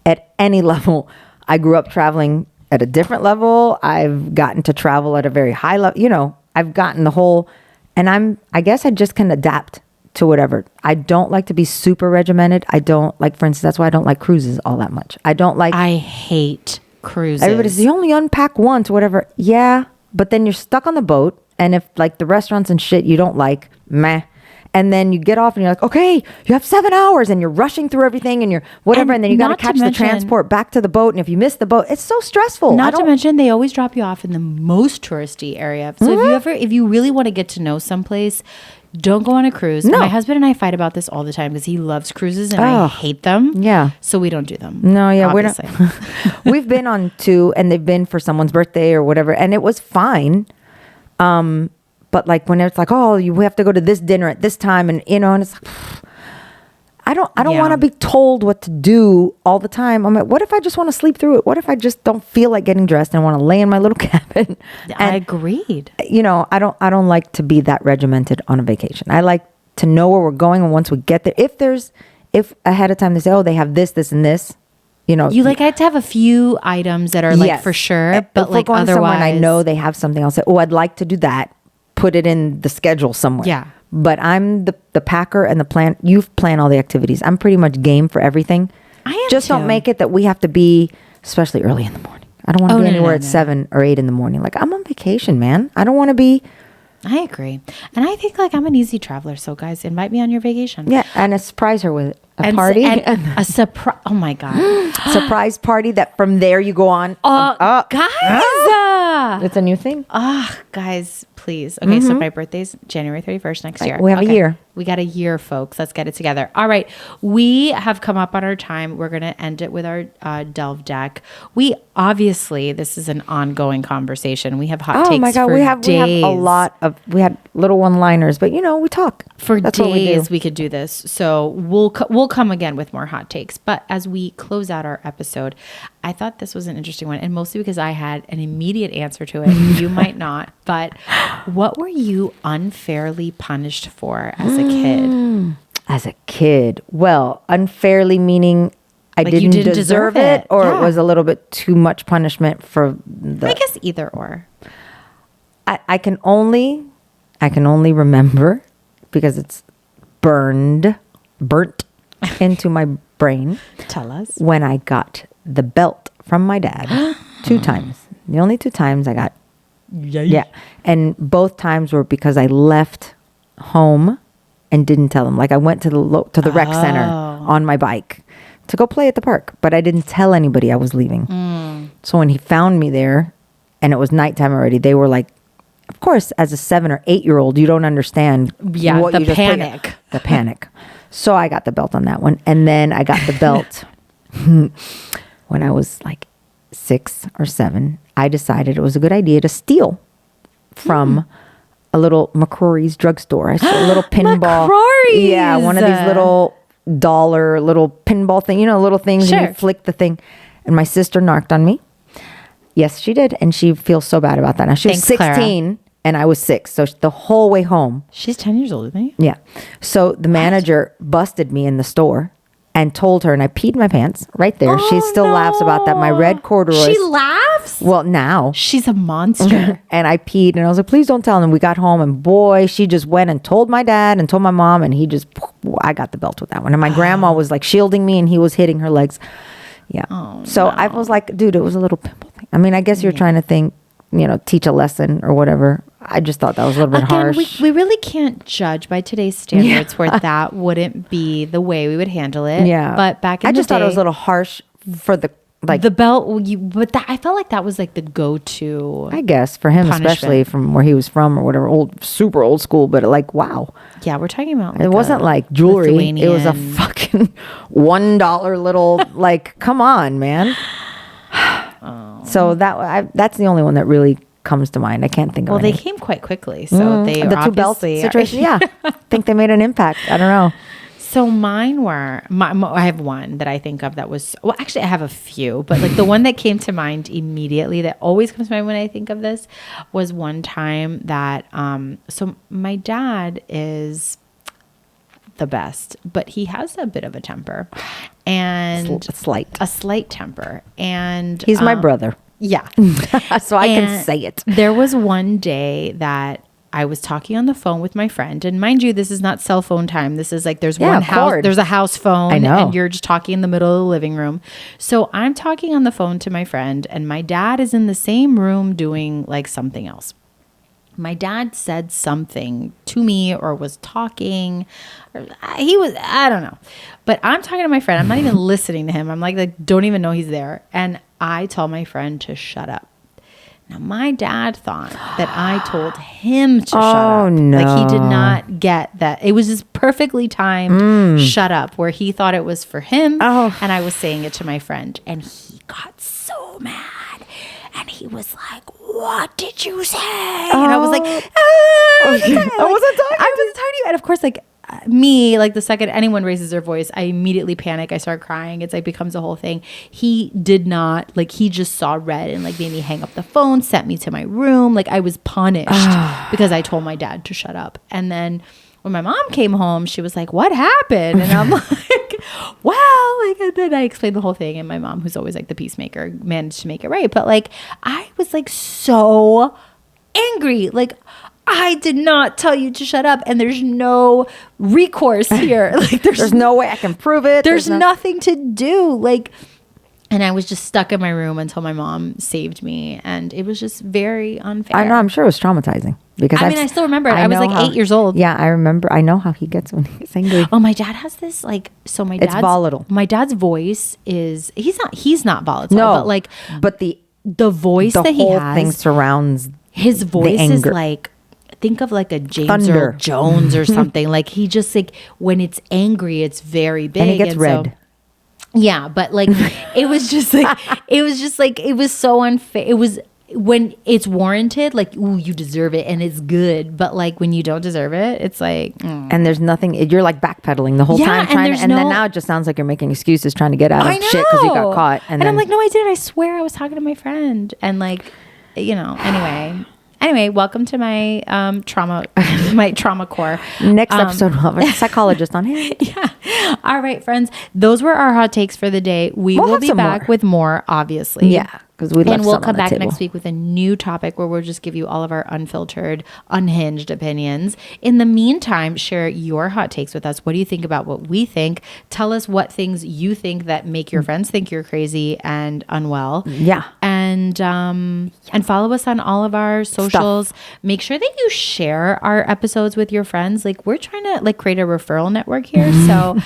at any level. I grew up traveling at a different level. I've gotten to travel at a very high level. I've gotten the whole, and I guess I just can adapt to whatever. I don't like to be super regimented. I don't like, for instance, that's why I don't like cruises all that much. I don't like. I hate cruises. Everybody says you only unpack once or whatever. Yeah, but then you're stuck on the boat, and if like the restaurants and shit you don't like, meh. And then you get off and you're like, okay, you have 7 hours, and you're rushing through everything and you're whatever, and then you got to not to catch the mention- transport back to the boat, and if you miss the boat, it's so stressful. Not to mention, they always drop you off in the most touristy area. So if you really want to get to know someplace, don't go on a cruise. No. My husband and I fight about this all the time because he loves cruises and I Ugh. hate them. Yeah. So we don't do them. No, yeah, obviously. we're not. We've been on 2, and they've been for someone's birthday or whatever, and it was fine. But like when it's like, oh, you have to go to this dinner at this time, and and it's like, I don't Yeah. want to be told what to do all the time. I'm like, what if I just want to sleep through it? What if I just don't feel like getting dressed and want to lay in my little cabin? I agreed. I don't like to be that regimented on a vacation. I like to know where we're going, and once we get there, if ahead of time they say, oh, they have this, and this, You like I had to have a few items that are like Yes. for sure, If but we're like going somewhere otherwise, and I know they have something, I'll say, oh, I'd like to do that. Put it in the schedule somewhere. Yeah. But I'm the packer and the plan. You plan all the activities. I'm pretty much game for everything. I am Just don't too. make it that we have to be, especially early in the morning. I don't want to Oh, be no, no, anywhere no, at no. 7 or 8 in the morning. Like, I'm on vacation, man. I don't want to be. I agree, and I think like I'm an easy traveler. So guys, invite me on your vacation. Yeah, and I surprise her with it. party? A surprise. Oh my God. Surprise party that from there you go on. Guys. It's a new thing. Guys, please. Okay, so my birthday's January 31st next year. We have a year. We got a year, folks. Let's get it together. All right. We have come up on our time. We're going to end it with our delve deck. We obviously, this is an ongoing conversation. We have hot takes. Oh my God. We have a lot of, we had little one-liners, but we talk. For days we could do this. So we'll come again with more hot takes. But as we close out our episode, I thought this was an interesting one. And mostly because I had an immediate answer to it. You might not. But what were you unfairly punished for as a kid? As a kid? Well, unfairly meaning I didn't deserve it, or it was a little bit too much punishment for the... I guess either or. I can only remember because it's burnt into my brain. Tell us. When I got the belt from my dad 2 times. The only 2 times I got. Yeah. And both times were because I left home and didn't tell him. Like I went to the rec center on my bike to go play at the park, but I didn't tell anybody I was leaving. So when he found me there and it was nighttime already, they were like, of course, as a 7 or 8-year-old, you don't understand. Yeah, what the you just panic. The panic. So I got the belt on that one. And then I got the belt when I was like 6 or 7. I decided it was a good idea to steal from a little McCrory's drugstore. I saw a little pinball. McCrory's! Yeah, one of these little dollar little pinball thing, little things, and you flick the thing. And my sister narked on me. Yes, she did. And she feels so bad about that. Now, she was 16 Clara. And I was 6. So the whole way home. She's 10 years older than you? Yeah. So the manager busted me in the store and told her, and I peed my pants right there. She still laughs about that. My red corduroys. She laughs? Well, now. She's a monster. And I peed, and I was like, please don't tell him. And we got home, and boy, she just went and told my dad and told my mom, and I got the belt with that one. And my grandma was like shielding me, and he was hitting her legs. Yeah. I was like, dude, it was a little pimple thing. I mean, I guess you're trying to think, teach a lesson or whatever. I just thought that was a little bit harsh. We really can't judge by today's standards where that wouldn't be the way we would handle it. Yeah. But back in I the just day, thought it was a little harsh for the belt. I felt like that was like the go-to. I guess for him, punishment. especially from where he was from or whatever, super old school. But wow. Yeah, we're talking about. It wasn't like jewelry. It was a fucking $1 little come on, man. So that's the only one that really comes to mind. I can't think of Well, any. they came quite quickly. So they the 2 belt situation. Yeah. I think they made an impact. I don't know. So mine were, I have one that I think of that was, well, actually I have a few, but the one that came to mind immediately that always comes to mind when I think of this was one time that, so my dad is the best, but he has a bit of a temper and a slight temper. And he's my brother. Yeah. So I can say it. There was one day that I was talking on the phone with my friend, and mind you, this is not cell phone time. This is there's one house, there's a house phone, I know. And you're just talking in the middle of the living room. So I'm talking on the phone to my friend, and my dad is in the same room doing something else. My dad said something to me or was talking. I don't know. But I'm talking to my friend. I'm not even listening to him. I'm don't even know he's there. And I tell my friend to shut up. Now, my dad thought that I told him to shut up. No. He did not get that. It was just perfectly timed shut up, where he thought it was for him. And I was saying it to my friend. And he got so mad. And he was like, what did you say? And I was like, I wasn't talking to you. And of course, me, the second anyone raises their voice, I immediately panic. I start crying. It's becomes a whole thing. He did not, he just saw red and made me hang up the phone, sent me to my room. I was punished because I told my dad to shut up. And then when my mom came home, she was like, what happened? And I'm well, and then I explained the whole thing. And my mom, who's always the peacemaker, managed to make it right. But I was so angry. I did not tell you to shut up, and there's no recourse here. There's no way I can prove it. There's nothing to do. And I was just stuck in my room until my mom saved me. And it was just very unfair. I know. I'm sure it was traumatizing because I mean, I still remember it. I was like 8 years old. Yeah, I remember. I know how he gets when he gets angry. Oh, my dad has this it's volatile. My dad's voice is, he's not volatile. No, but like, but the voice that he whole has. thing surrounds His voice is anger. like, think of like a James Thunder. Earl Jones or something. Like he just like, when it's angry, it's very big. And he gets red. Yeah, but like it was just like it was so unfair. It was when it's warranted, like, ooh, you deserve it and it's good. But like when you don't deserve it, it's like and there's nothing. You're like backpedaling the whole time trying to, and then now it just sounds like you're making excuses trying to get out of shit because you got caught. And then, I'm like, no, I didn't. I swear I was talking to my friend. And like, Anyway, welcome to my trauma core. Next episode, we'll have a psychologist on hand. Yeah. All right, friends. Those were our hot takes for the day. We'll be back with more, obviously. Yeah, because we'll come back next week with a new topic where we'll just give you all of our unfiltered, unhinged opinions. In the meantime, share your hot takes with us. What do you think about what we think? Tell us what things you think that make your friends think you're crazy and unwell. Yeah. And follow us on all of our socials. Make sure that you share our episodes with your friends. Like we're trying to create a referral network here. So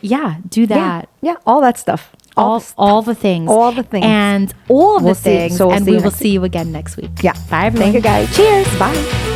yeah, do that. Yeah, all that stuff. All the things. All the things. And all of the things. So and we will see you again next week. Yeah. Bye, everyone. Thank you, guys. Cheers. Bye.